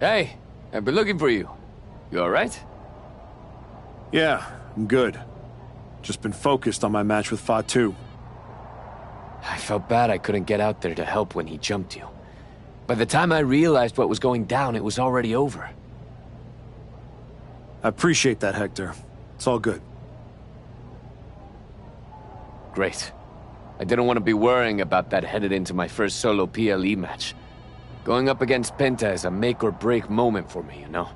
E: Hey, I've been looking for you. You alright?
G: Yeah, I'm good. Just been focused on my match with Fatu.
E: I felt bad I couldn't get out there to help when he jumped you. By the time I realized what was going down, it was already over.
G: I appreciate that, Hector. It's all good.
E: Great. I didn't want to be worrying about that headed into my first solo PLE match. Going up against Penta is a make-or-break moment for me, you know?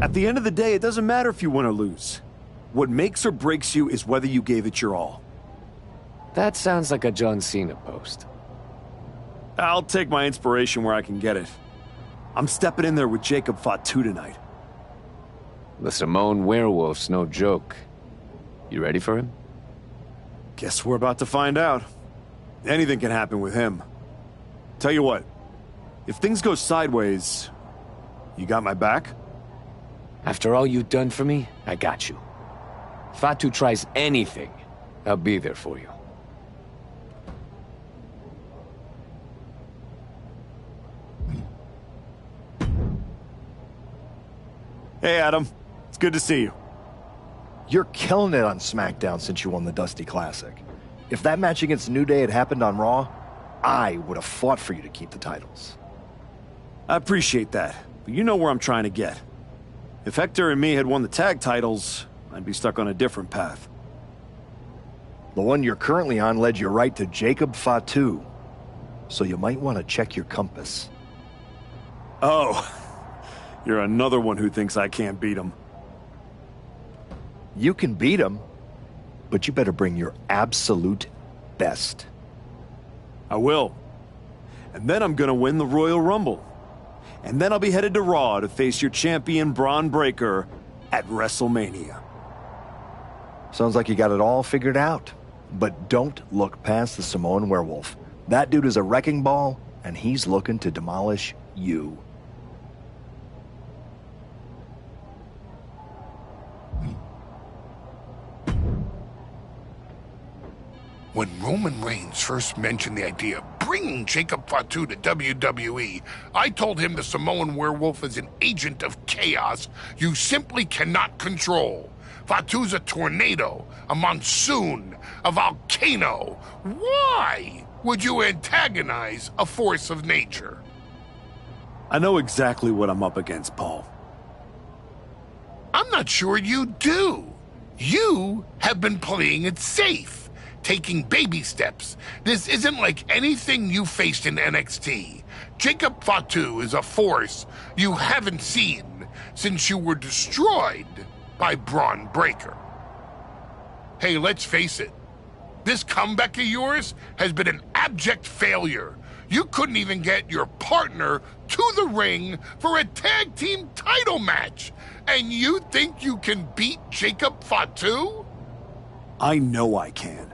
G: At the end of the day, it doesn't matter if you win or lose. What makes or breaks you is whether you gave it your all.
E: That sounds like a John Cena post.
G: I'll take my inspiration where I can get it. I'm stepping in there with Jacob Fatu tonight.
E: The Samoan werewolf's no joke. You ready for him?
G: Guess we're about to find out. Anything can happen with him. Tell you what, if things go sideways, you got my back?
E: After all you've done for me, I got you. If Fatu tries anything, I'll be there for you.
G: Hey, Adam. It's good to see you.
H: You're killing it on SmackDown since you won the Dusty Classic. If that match against New Day had happened on Raw, I would have fought for you to keep the titles.
G: I appreciate that, but you know where I'm trying to get. If Hector and me had won the tag titles, I'd be stuck on a different path.
H: The one you're currently on led you right to Jacob Fatu, so you might want to check your compass.
G: Oh, you're another one who thinks I can't beat him.
H: You can beat him, but you better bring your absolute best.
G: I will. And then I'm gonna win the Royal Rumble. And then I'll be headed to Raw to face your champion Braun Breaker at WrestleMania.
H: Sounds like you got it all figured out. But don't look past the Samoan werewolf. That dude is a wrecking ball, and he's looking to demolish you.
O: When Roman Reigns first mentioned the idea of bringing Jacob Fatu to WWE, I told him the Samoan werewolf is an agent of chaos you simply cannot control. Fatu's a tornado, a monsoon, a volcano. Why would you antagonize a force of nature?
G: I know exactly what I'm up against, Paul.
O: I'm not sure you do. You have been playing it safe, taking baby steps. This isn't like anything you faced in NXT. Jacob Fatu is a force you haven't seen since you were destroyed by Braun Breaker. Hey, let's face it. This comeback of yours has been an abject failure. You couldn't even get your partner to the ring for a tag team title match. And you think you can beat Jacob Fatu?
G: I know I can.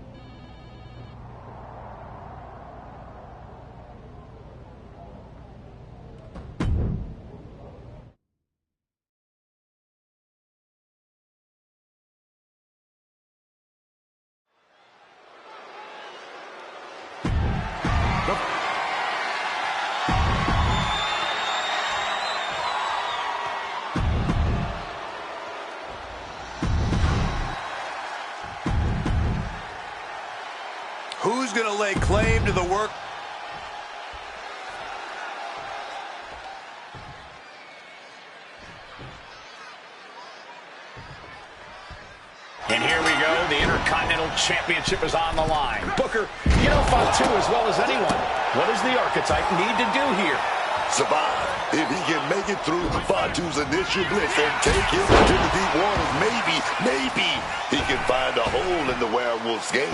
B: Who's gonna lay claim to the work?
A: And here we go. The Intercontinental Championship is on the line. Booker, you know Fatu as well as anyone. What does the Archetype need to do here?
D: Survive. If he can make it through Fatu's initial blitz and take him to the deep waters, maybe he can find a hole in the werewolf's game.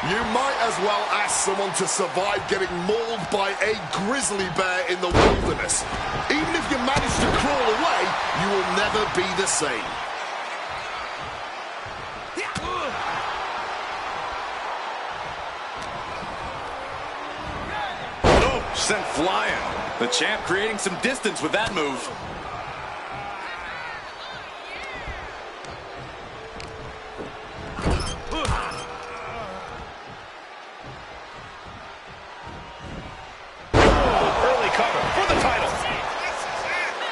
C: You might as well ask someone to survive getting mauled by a grizzly bear in the wilderness. Even if you manage to crawl away, you will never be the same.
B: Oh, sent flying. The champ creating some distance with that move.
A: Early cover for the title.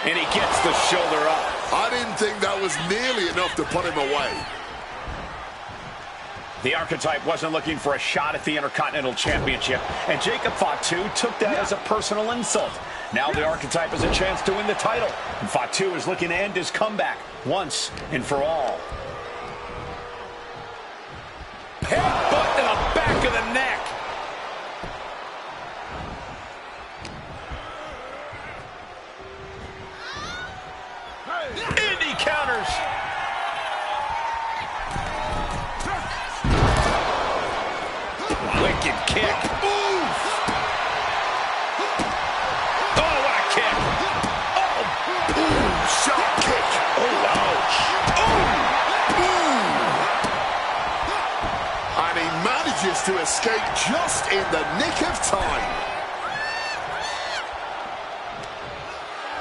A: And he gets the shoulder up.
C: I didn't think that was nearly enough to put him away.
A: The Archetype wasn't looking for a shot at the Intercontinental Championship, and Jacob Fatu took that as a personal insult. Now the Archetype has a chance to win the title, and Fatu is looking to end his comeback once and for all. Headbutt to the back of the neck. And he counters. Wicked kick. Oof. Oh, what a kick. Oh,
C: Ooh, sharp kick.
D: Oh, ouch.
C: And he manages to escape just in the nick of time.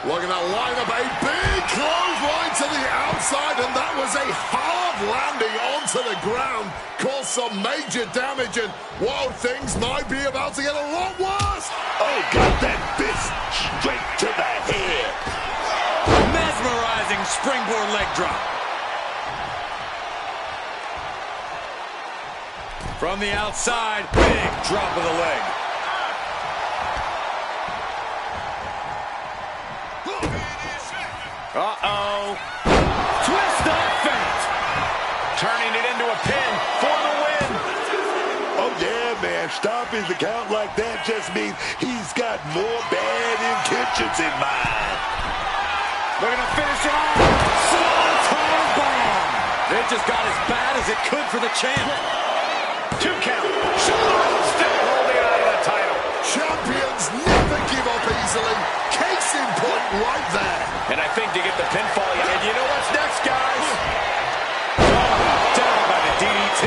C: Looking to line up a big clothesline to the outside, and that was a hard landing onto the ground. Caused some major damage, and whoa, things might be about to get a lot worse.
D: Oh, got that fist straight to the head.
B: Mesmerizing springboard leg drop. From the outside, big drop of the leg. Uh-oh. Twist up feint.
A: turning it into a pin for the win.
D: Oh, yeah, man. Stopping the count like that just means he's got more bad intentions in mind.
A: Looking to finish it off.
B: Swanton bomb. It just got as bad as it could for the champ.
A: 2 count. Still holding on to the title.
C: Champions never give up easily. Case in point right there.
A: And I think to get the pinfall, you know what's next, guys?
B: Down by the DDT.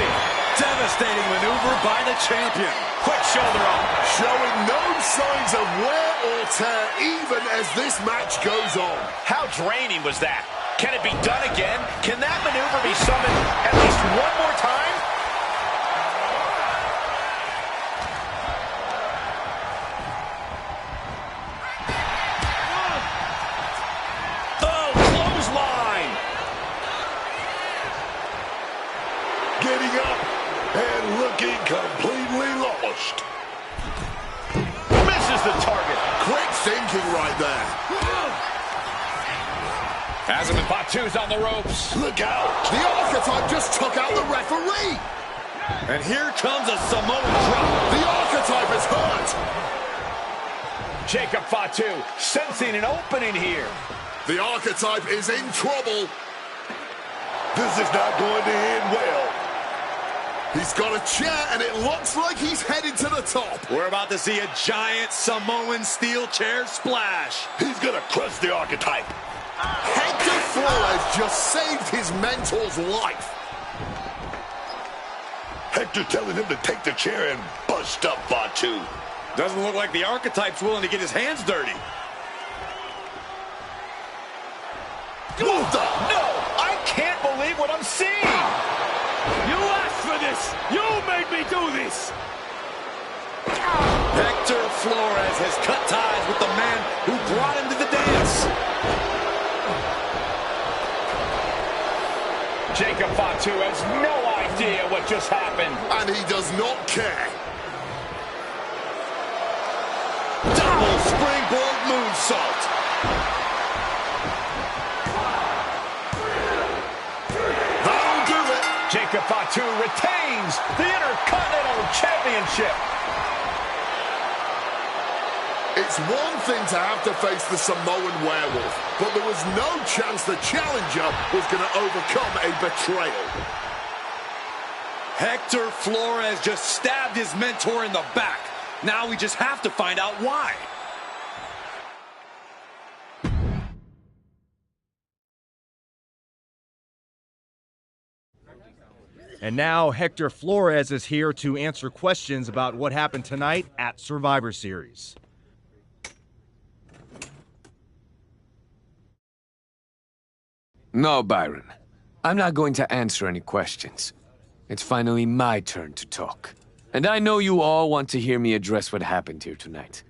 B: Devastating maneuver by the champion.
A: Quick shoulder up.
C: Showing no signs of wear or tear even as this match goes on.
A: How draining was that? Can it be done again? Can that maneuver be summoned at least one more time? Oh, clothesline!
D: Getting up and looking completely lost.
A: Misses the target.
C: Quick thinking right there.
A: Azam and Batu's on the ropes.
D: Look out.
C: The Archetype just took out the referee.
B: And here comes a Samoan drop.
C: The Archetype is hurt.
A: Jacob Fatu sensing an opening here.
C: The Archetype is in trouble.
D: This is not going to end well.
C: He's got a chair, and it looks like he's headed to the top.
B: We're about to see a giant Samoan steel chair splash.
D: He's gonna crush the archetype.
C: Hector Flores just saved his mentor's life.
D: Hector telling him to take the chair and bust up Fatu.
B: Doesn't look like the archetype's willing to get his hands dirty.
C: What the?
A: No! I can't believe what I'm seeing!
M: You asked for this! You made me do this!
B: Hector Flores has cut ties with the man who brought him to the dance.
A: Jacob Fatu has no idea what just happened.
C: And he does not care.
B: Double springboard moonsault.
C: That'll do it.
A: Jacob Fatu retains the Intercontinental Championship.
C: It's one thing to have to face the Samoan werewolf, but there was no chance the challenger was going to overcome a betrayal.
B: Hector Flores just stabbed his mentor in the back. Now we just have to find out why.
P: And now Hector Flores is here to answer questions about what happened tonight at Survivor Series.
E: No, Byron. I'm not going to answer any questions. It's finally my turn to talk. And I know you all want to hear me address what happened here tonight.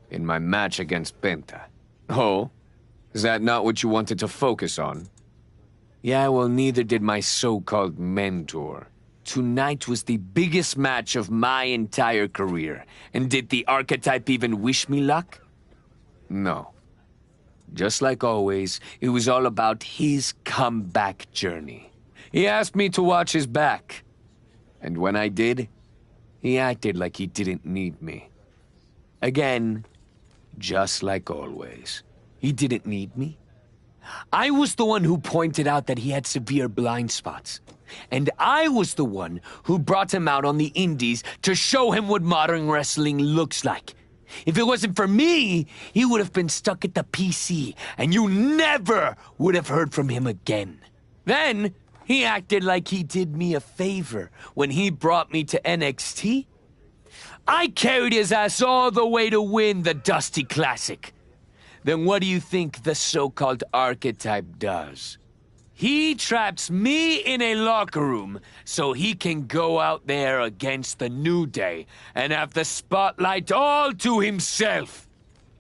E: In my match against Penta. Oh? Is that not what you wanted to focus on? Yeah, well, neither did my so-called mentor. Tonight was the biggest match of my entire career. And did the archetype even wish me luck? No. Just like always, it was all about his comeback journey. He asked me to watch his back. And when I did, he acted like he didn't need me. Again, just like always. He didn't need me. I was the one who pointed out that he had severe blind spots. And I was the one who brought him out on the indies to show him what modern wrestling looks like. If it wasn't for me, he would have been stuck at the PC, and you never would have heard from him again. Then, he acted like he did me a favor when he brought me to NXT. I carried his ass all the way to win the Dusty Classic. Then what do you think the so-called archetype does? He traps me in a locker room so he can go out there against the New Day and have the spotlight all to himself.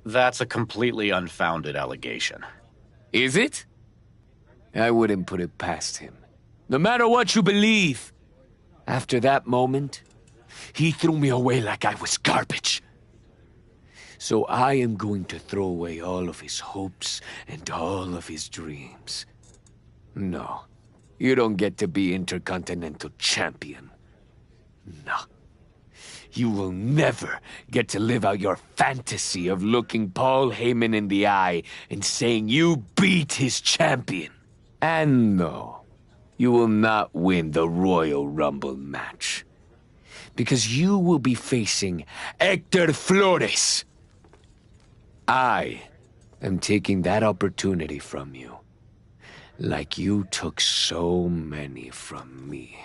Q: That's a completely unfounded allegation.
E: Is it? I wouldn't put it past him. No matter what you believe. After that moment, he threw me away like I was garbage. So I am going to throw away all of his hopes and all of his dreams. No, you don't get to be Intercontinental Champion. No. You will never get to live out your fantasy of looking Paul Heyman in the eye and saying you beat his champion. And no, you will not win the Royal Rumble match. Because you will be facing Hector Flores. I am taking that opportunity from you. Like you took so many from me.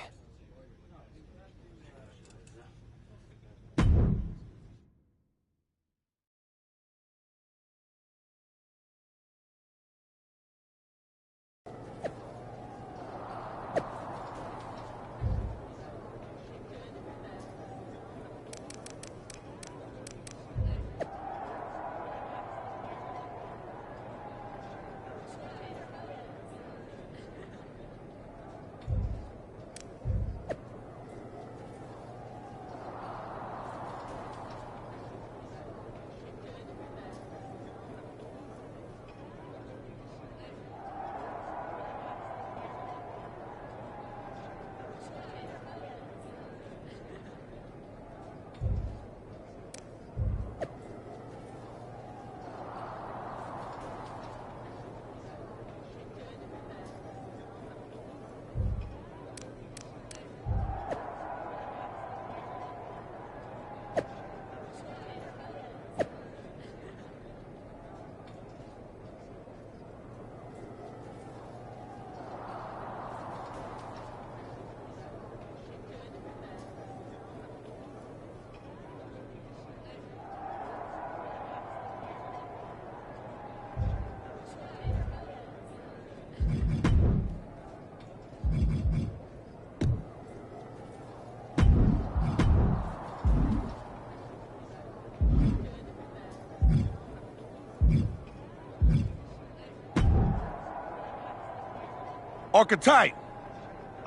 J: Archetype,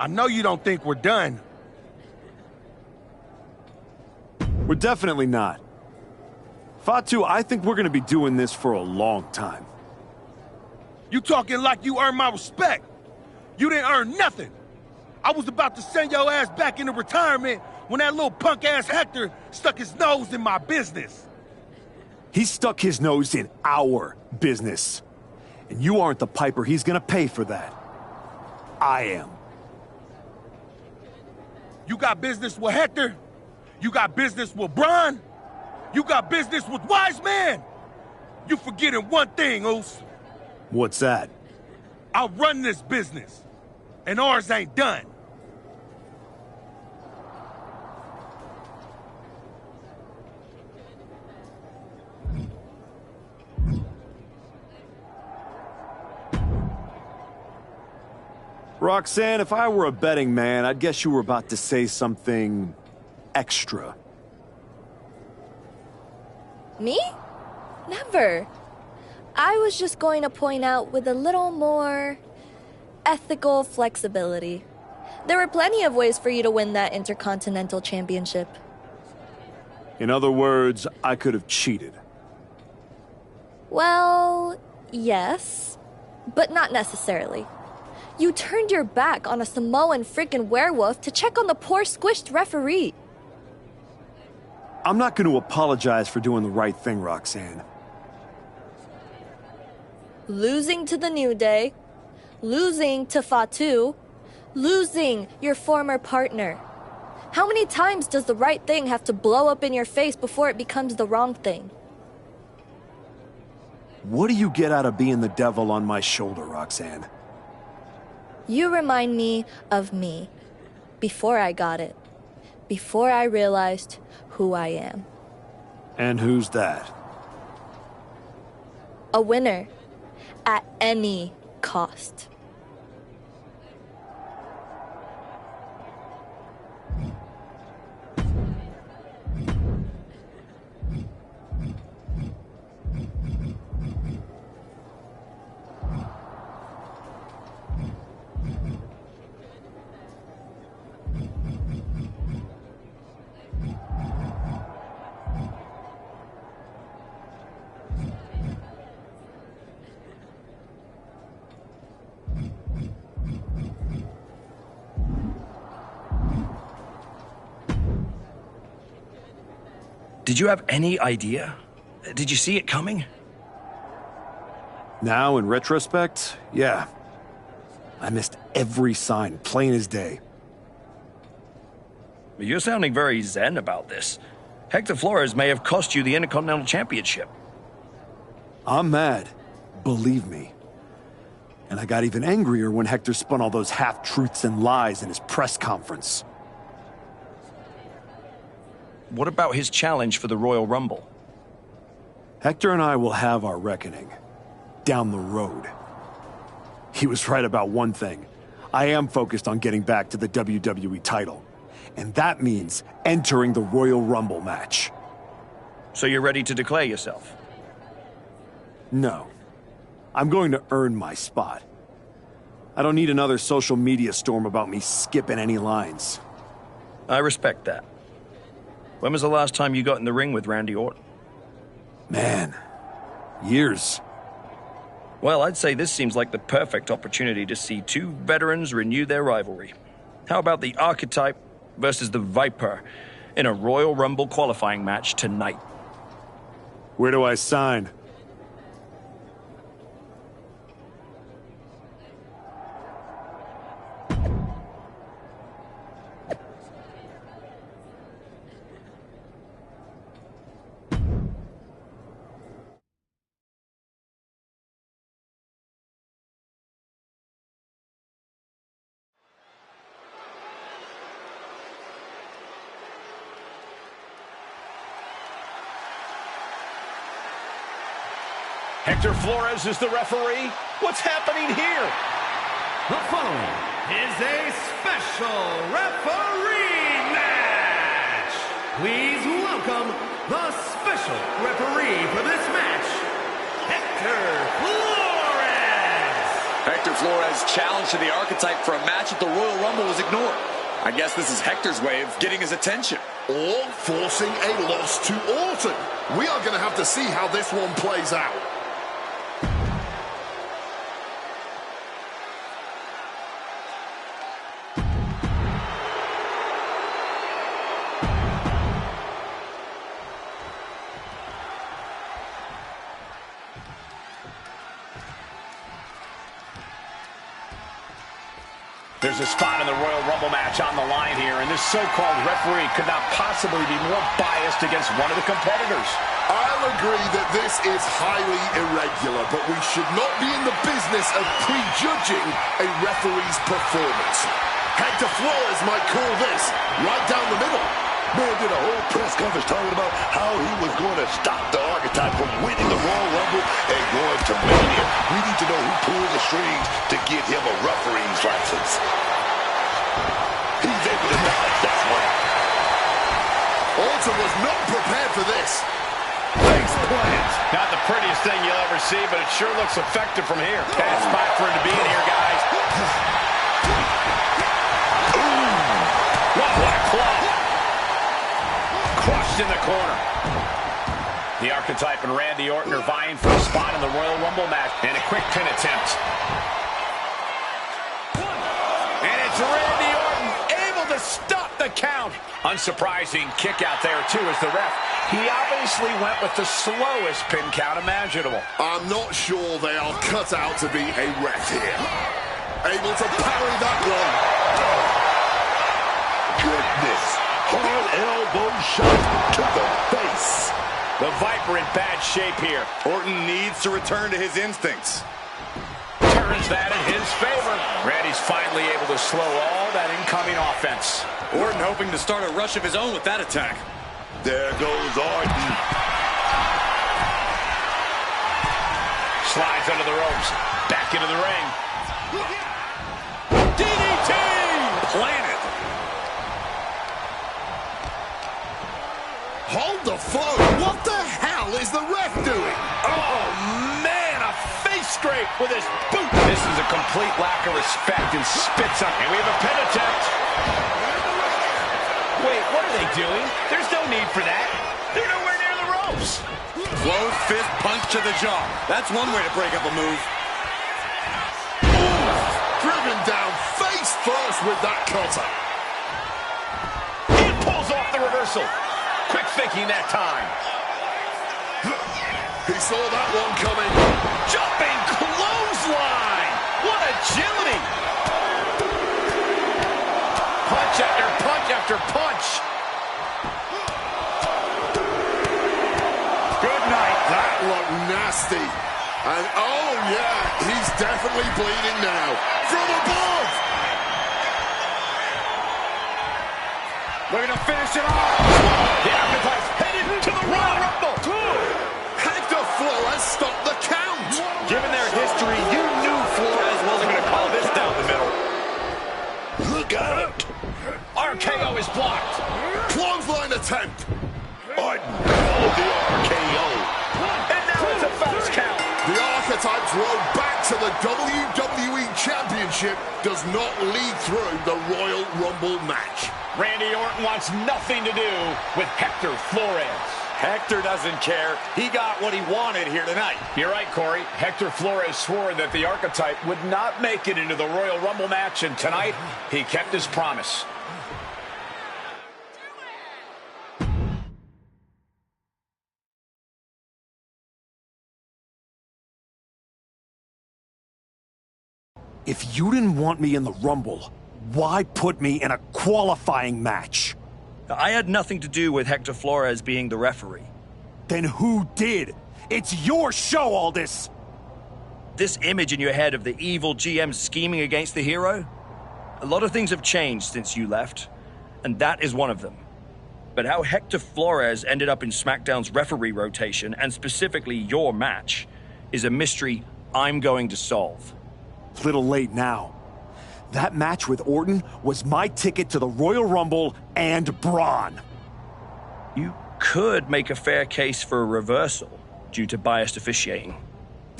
J: I know you don't think we're done.
G: We're definitely not. Fatu, I think we're gonna be doing this for a long time.
J: You talking like you earned my respect. You didn't earn nothing. I was about to send your ass back into retirement when that little punk-ass Hector stuck his nose in my business.
G: He stuck his nose in our business. And you aren't the piper he's gonna pay for that. I am.
J: You got business with Hector? You got business with Braun? You got business with Wise Man? You forgetting one thing, Oos.
G: What's that?
J: I run this business, and ours ain't done.
G: Roxanne, if I were a betting man, I'd guess you were about to say something extra.
L: Me? Never. I was just going to point out with a little more ethical flexibility. There were plenty of ways for you to win that Intercontinental Championship.
G: In other words, I could have cheated.
L: Well, yes, but not necessarily. You turned your back on a Samoan freaking werewolf to check on the poor squished referee.
G: I'm not going to apologize for doing the right thing, Roxanne.
L: Losing to the New Day, losing to Fatu, losing your former partner. How many times does the right thing have to blow up in your face before it becomes the wrong thing?
G: What do you get out of being the devil on my shoulder, Roxanne?
L: You remind me of me. Before I got it. Before I realized who I am.
G: And who's that?
L: A winner. At any cost.
K: Did you have any idea? Did you see it coming?
G: Now, in retrospect, yeah. I missed every sign, plain as day.
K: You're sounding very zen about this. Hector Flores may have cost you the Intercontinental Championship.
G: I'm mad, believe me. And I got even angrier when Hector spun all those half-truths and lies in his press conference.
K: What about his challenge for the Royal Rumble?
G: Hector and I will have our reckoning. Down the road. He was right about one thing. I am focused on getting back to the WWE title. And that means entering the Royal Rumble match.
K: So you're ready to declare yourself?
G: No. I'm going to earn my spot. I don't need another social media storm about me skipping any lines.
K: I respect that. When was the last time you got in the ring with Randy Orton?
G: Man, years.
K: Well, I'd say this seems like the perfect opportunity to see two veterans renew their rivalry. How about the Archetype versus the Viper in a Royal Rumble qualifying match tonight?
G: Where do I sign?
A: Hector Flores is the referee. What's happening here?
M: The following is a special referee match. Please welcome the special referee for this match, Hector Flores.
B: Hector Flores' challenge to the Archetype for a match at the Royal Rumble was ignored. I guess this is Hector's way of getting his attention.
C: Or forcing a loss to Orton. We are going to have to see how this one plays out.
A: There's a spot in the Royal Rumble match on the line here, and this so-called referee could not possibly be more biased against one of the competitors.
C: I'll agree that this is highly irregular, but we should not be in the business of prejudging a referee's performance. Hector Flores might call this right down the middle.
D: Man did a whole press conference talking about how he was going to stop the Archetype from winning the Royal Rumble and going to Mania. We need to know who pulled the strings to get him a referee's license. He's able to dodge that one.
C: Orton was not prepared for this.
A: Face plants. Not the prettiest thing you'll ever see, but it sure looks effective from here. Bad spot for him to be in here, guys. Ooh. What a claw. Crushed in the corner. The Archetype and Randy Orton are vying for a spot in the Royal Rumble match. And a quick pin attempt. And it's Randy Orton able to stop the count. Unsurprising kick out there, too, as the ref. He obviously went with the slowest pin count imaginable.
C: I'm not sure they are cut out to be a ref here. Able to parry that one.
D: Goodness. Hard elbow shot to the face.
A: The Viper in bad shape here.
B: Orton needs to return to his instincts.
A: Turns that in his favor. Randy's finally able to slow all that incoming offense.
B: Orton hoping to start a rush of his own with that attack.
D: There goes Orton.
A: Slides under the ropes. Back into the ring. DDT!
B: Planted.
C: Hold the phone. What the hell is the ref doing?
A: Oh, man, a face scrape with his boot. This is a complete lack of respect and spits on. And we have a pin attempt. Wait, what are they doing? There's no need for that. They're nowhere near the ropes.
B: Closed fist punch to the jaw. That's one way to break up a move.
C: Driven down face first with that cutter.
A: He pulls off the reversal. Quick thinking that time.
C: He saw that one coming.
A: Jumping clothesline. What agility. Punch after punch after punch.
C: Good night. That looked nasty. And oh yeah, he's definitely bleeding now. From above.
A: Looking to finish it off. The Archetype's headed to the Royal Rumble.
C: Hector Flores stopped the count.
B: Given their history, you knew Flores wasn't going to call this down the middle.
D: Look out.
A: RKO is blocked.
C: Clothesline attempt.
D: Orton called the RKO.
A: And now it's a fast count.
C: The Archetype's road back to the WWE Championship does not lead through the Royal Rumble match.
A: Randy Orton wants nothing to do with Hector Flores.
B: Hector doesn't care. He got what he wanted here tonight.
A: You're right, Corey. Hector Flores swore that the Archetype would not make it into the Royal Rumble match, and tonight he kept his promise.
G: If you didn't want me in the Rumble, why put me in a qualifying match?
K: I had nothing to do with Hector Flores being the referee.
G: Then who did? It's your show, all this!
K: This image in your head of the evil GM scheming against the hero? A lot of things have changed since you left, and that is one of them. But how Hector Flores ended up in SmackDown's referee rotation, and specifically your match, is a mystery I'm going to solve.
G: Little late now. That match with Orton was my ticket to the Royal Rumble and Braun.
K: You could make a fair case for a reversal due to biased officiating.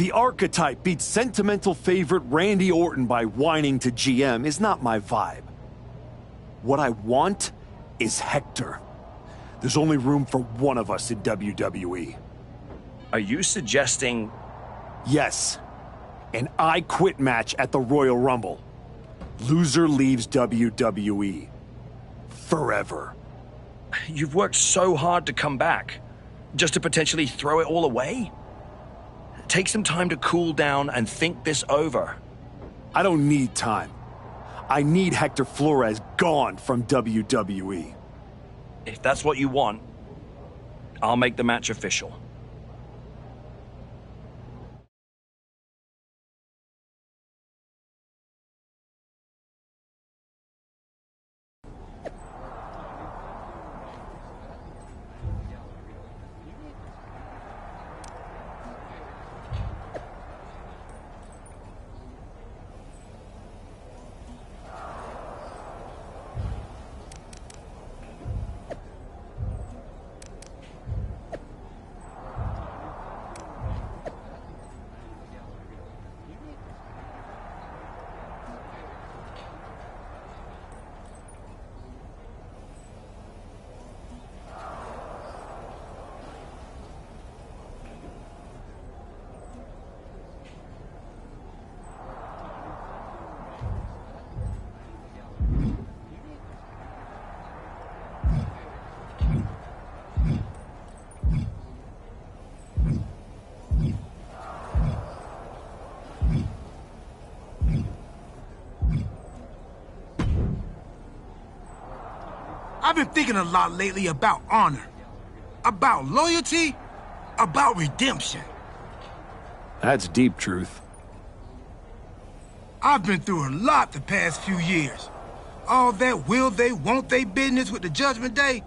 G: The archetype beats sentimental favorite Randy Orton by whining to GM is not my vibe. What I want is Hector. There's only room for one of us in WWE.
K: Are you suggesting...
G: Yes. An I Quit match at the Royal Rumble. Loser leaves WWE. Forever.
K: You've worked so hard to come back, just to potentially throw it all away? Take some time to cool down and think this over.
G: I don't need time. I need Hector Flores gone from WWE.
K: If that's what you want, I'll make the match official.
R: I've been thinking a lot lately about honor, about loyalty, about redemption.
G: That's deep, Truth.
R: I've been through a lot the past few years. All that will they, won't they business with the Judgment Day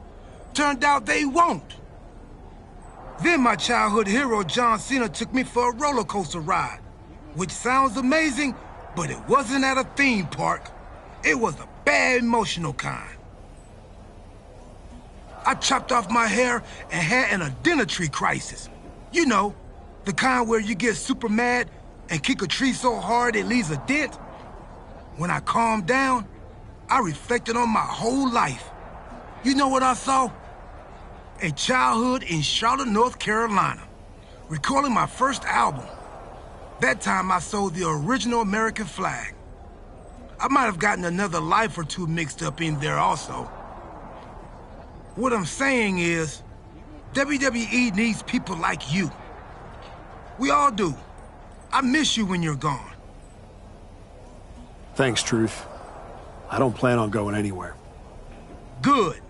R: turned out they won't. Then my childhood hero John Cena took me for a roller coaster ride, which sounds amazing, but it wasn't at a theme park. It was a bad emotional kind. I chopped off my hair and had an identity crisis. You know, the kind where you get super mad and kick a tree so hard it leaves a dent. When I calmed down, I reflected on my whole life. You know what I saw? A childhood in Charlotte, North Carolina, recording my first album. That time I sold the original American flag. I might have gotten another life or two mixed up in there also. What I'm saying is, WWE needs people like you. We all do. I miss you when you're gone.
G: Thanks, Truth. I don't plan on going anywhere.
R: Good.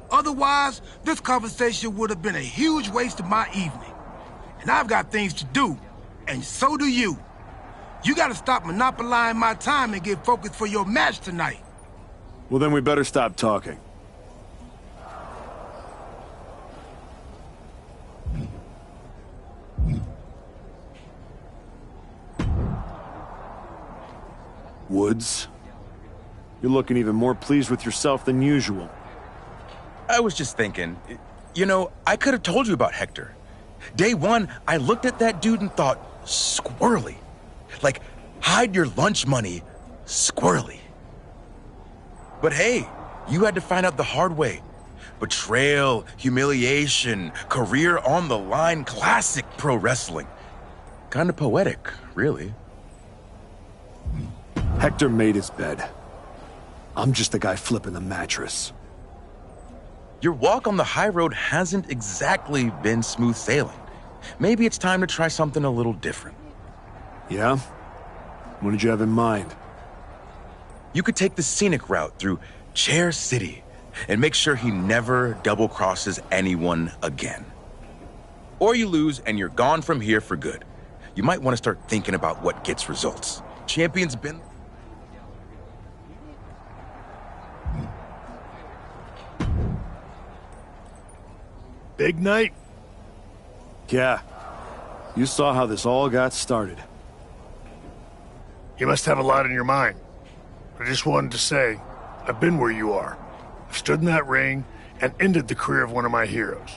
R: Otherwise, this conversation would have been a huge waste of my evening. And I've got things to do, and so do you. You gotta stop monopolizing my time and get focused for your match tonight.
G: Well, then we better stop talking. Woods, you're looking even more pleased with yourself than usual.
I: I was just thinking, you know, I could have told you about Hector. Day one, I looked at that dude and thought, squirrely. Like, hide your lunch money, squirrely. But hey, you had to find out the hard way. Betrayal, humiliation, career on the line, classic pro wrestling. Kind of poetic, really.
G: Hector made his bed. I'm just the guy flipping the mattress.
I: Your walk on the high road hasn't exactly been smooth sailing. Maybe it's time to try something a little different.
G: Yeah? What did you have in mind?
I: You could take the scenic route through Chair City and make sure he never double-crosses anyone again. Or you lose and you're gone from here for good. You might want to start thinking about what gets results. Champion's been...
F: Big night?
G: Yeah. You saw how this all got started.
F: You must have a lot in your mind. I just wanted to say, I've been where you are. I've stood in that ring and ended the career of one of my heroes.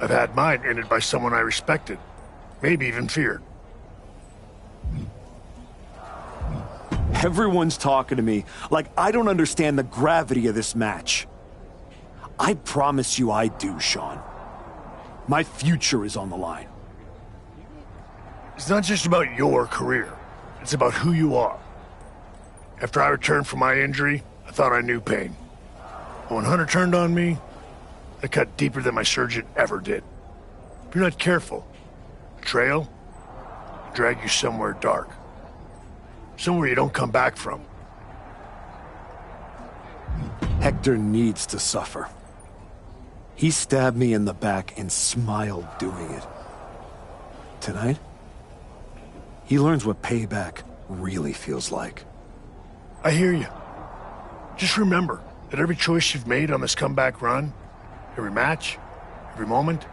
F: I've had mine ended by someone I respected. maybe even feared.
G: Everyone's talking to me like I don't understand the gravity of this match. I promise you I do, Sean. My future is on the line.
F: It's not just about your career. It's about who you are. After I returned from my injury, I thought I knew pain. But when Hunter turned on me, I cut deeper than my surgeon ever did. If you're not careful, the trail will drag you somewhere dark. Somewhere you don't come back from.
G: Hector needs to suffer. He stabbed me in the back and smiled doing it. Tonight, he learns what payback really feels like.
F: I hear you. Just remember that every choice you've made on this comeback run, every match, every moment,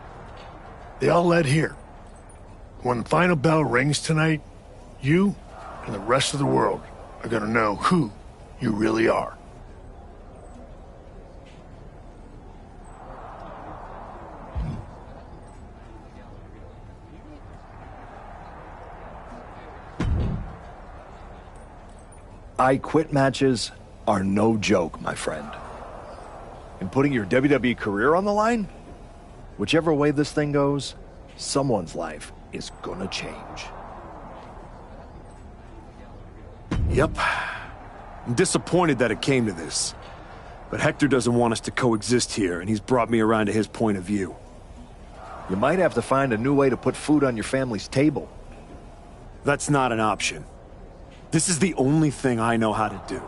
F: they all led here. When the final bell rings tonight, you and the rest of the world are gonna know who you really are.
H: I quit matches are no joke, my friend. And putting your WWE career on the line? Whichever way this thing goes, someone's life is gonna change.
G: Yep. I'm disappointed that it came to this. But Hector doesn't want us to coexist here, and he's brought me around to his point of view.
H: You might have to find a new way to put food on your family's table.
G: That's not an option. This is the only thing I know how to do.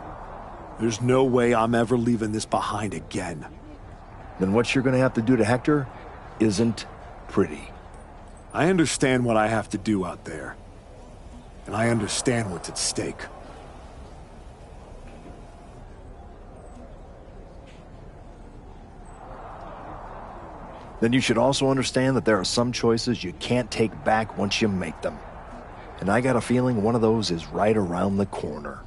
G: There's no way I'm ever leaving this behind again.
H: Then what you're gonna have to do to Hector isn't pretty.
G: I understand what I have to do out there. And I understand what's at stake.
H: Then you should also understand that there are some choices you can't take back once you make them. And I got a feeling one of those is right around the corner.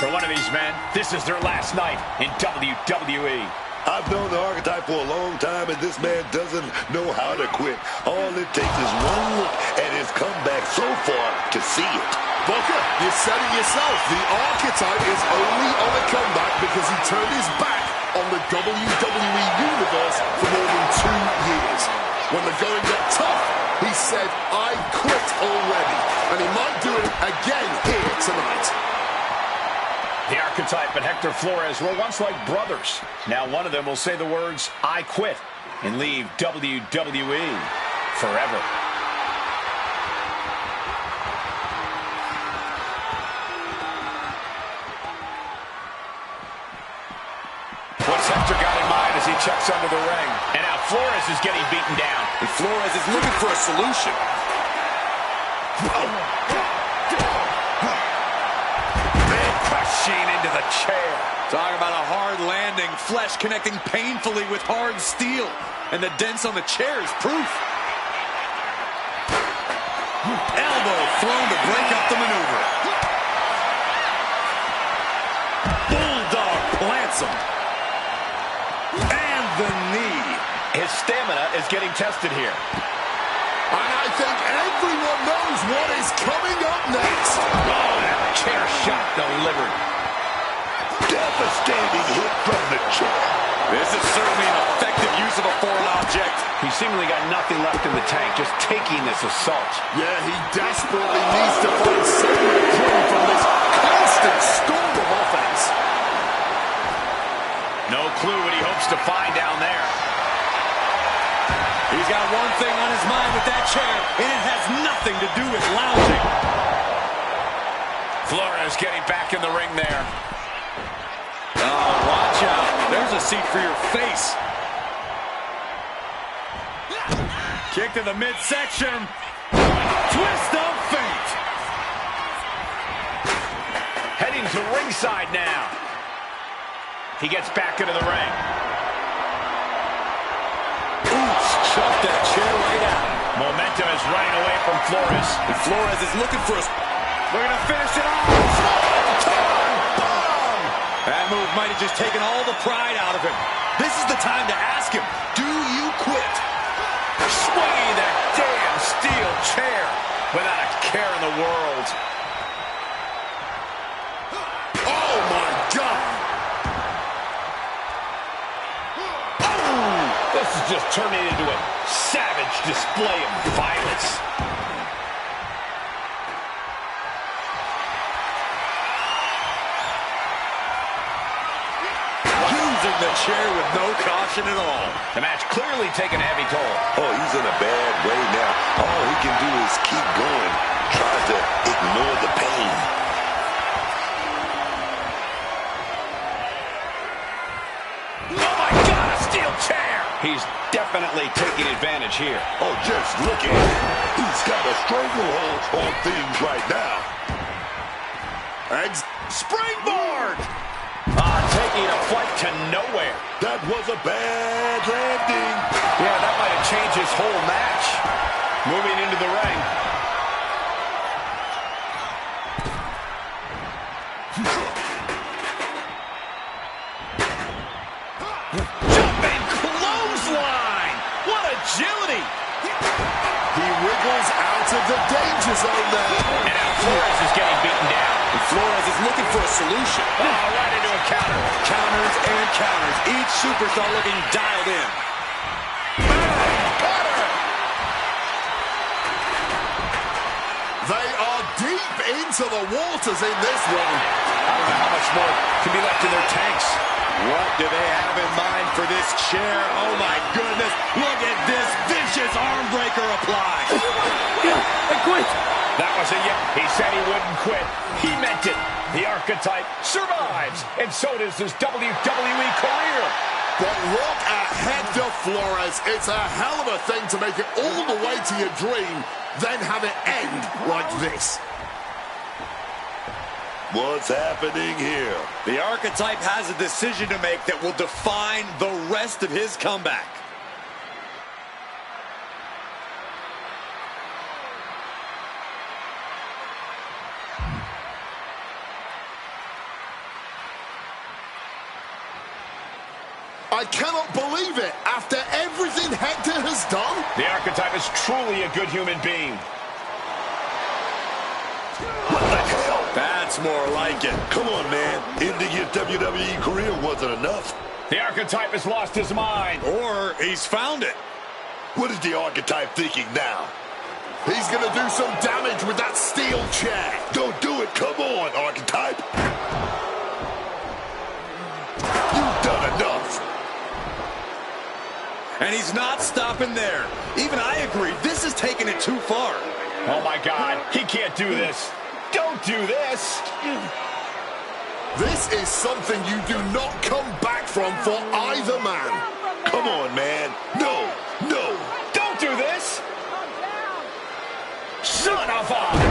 A: For one of these men, this is their last night in WWE.
D: I've known the archetype for a long time, and this man doesn't know how to quit. All it takes is one look at his comeback so far to see it.
C: Booker, you said it yourself. The archetype is only on a comeback because he turned his back on the WWE Universe for more than 2 years. When the going got tough, he said, I quit already. And he might do it again here tonight.
A: The archetype and Hector Flores were once like brothers. Now one of them will say the words, I quit, and leave WWE forever. What's Hector got in mind as he checks under the ring? And now Flores is getting beaten down.
B: And Flores is looking for a solution.
A: Crashing into the chair.
B: Talk about a hard landing, flesh connecting painfully with hard steel. And the dents on the chair is proof. Elbow thrown to break up the maneuver. Bulldog plants him. And the knee.
A: His stamina is getting tested here.
C: And I think everyone knows what is coming up next.
A: Oh, that chair shot delivered.
D: Devastating hit from the chair.
B: This is certainly an effective use of a foreign object.
A: He seemingly got nothing left in the tank, just taking this assault.
C: Yeah, he desperately needs to find some reprieve from this constant storm of offense.
A: No clue what he hopes to find down there.
B: He's got one thing on his mind with that chair, and it has nothing to do with lounging.
A: Flores getting back in the ring there.
B: Oh, watch out. There's a seat for your face. Kick to the midsection. Twist of fate.
A: Heading to ringside now. He gets back into the ring.
B: Oops, chucked that chair right out.
A: Momentum is running away from Flores.
B: And Flores is looking for us. Looking to finish it off. That move might have just taken all the pride out of him. This is the time to ask him, do you quit?
A: Swinging that damn steel chair without a care in the world.
C: Oh, my God.
A: Oh, this is just turning into a savage display of violence.
B: The chair with no caution at all.
A: The match clearly taking a heavy toll.
D: Oh, he's in a bad way now. All he can do is keep going. Tries to ignore the pain.
A: Oh, my God, a steel chair! He's definitely taking advantage here.
D: Oh, just look at him. He's got a stranglehold on things right now.
A: Springboard! Taking a fight to nowhere.
D: That was a bad landing.
A: Yeah, that might have changed his whole match. Moving into the ring. Jumping clothesline! What agility!
C: He wriggles out of the danger zone there.
A: And now Flores is getting beaten down.
B: And Flores is looking for a solution.
A: Oh, right into a counter.
B: Counters and counters. Each superstar looking dialed in.
C: They are deep into the waters in this one.
A: I don't know how much more can be left in their tanks.
B: What do they have in mind for this chair? Oh, my goodness. Look at this vicious arm breaker applied.
E: I quit.
A: That was a yeah. He said he wouldn't quit. He meant it. The archetype survives, and so does his WWE career.
C: But look at Hector Flores. It's a hell of a thing to make it all the way to your dream, then have it end like this.
D: What's happening here?
B: The archetype has a decision to make that will define the rest of his comeback.
C: I cannot believe it. After everything Hector has done,
A: the archetype is truly a good human being.
D: What the hell?
B: That's more like it.
D: Come on, man. Ending your WWE career wasn't enough.
A: The archetype has lost his mind.
B: Or he's found it.
D: What is the archetype thinking now?
C: He's going to do some damage with that steel chair.
D: Don't do it. Come on, archetype. You've done enough.
B: And he's not stopping there. Even I agree. This is taking it too far.
A: Oh, my God. He can't do this. Don't do this.
C: This is something you do not come back from for either man.
D: Come on, man. No, no.
A: Don't do this. Son of a...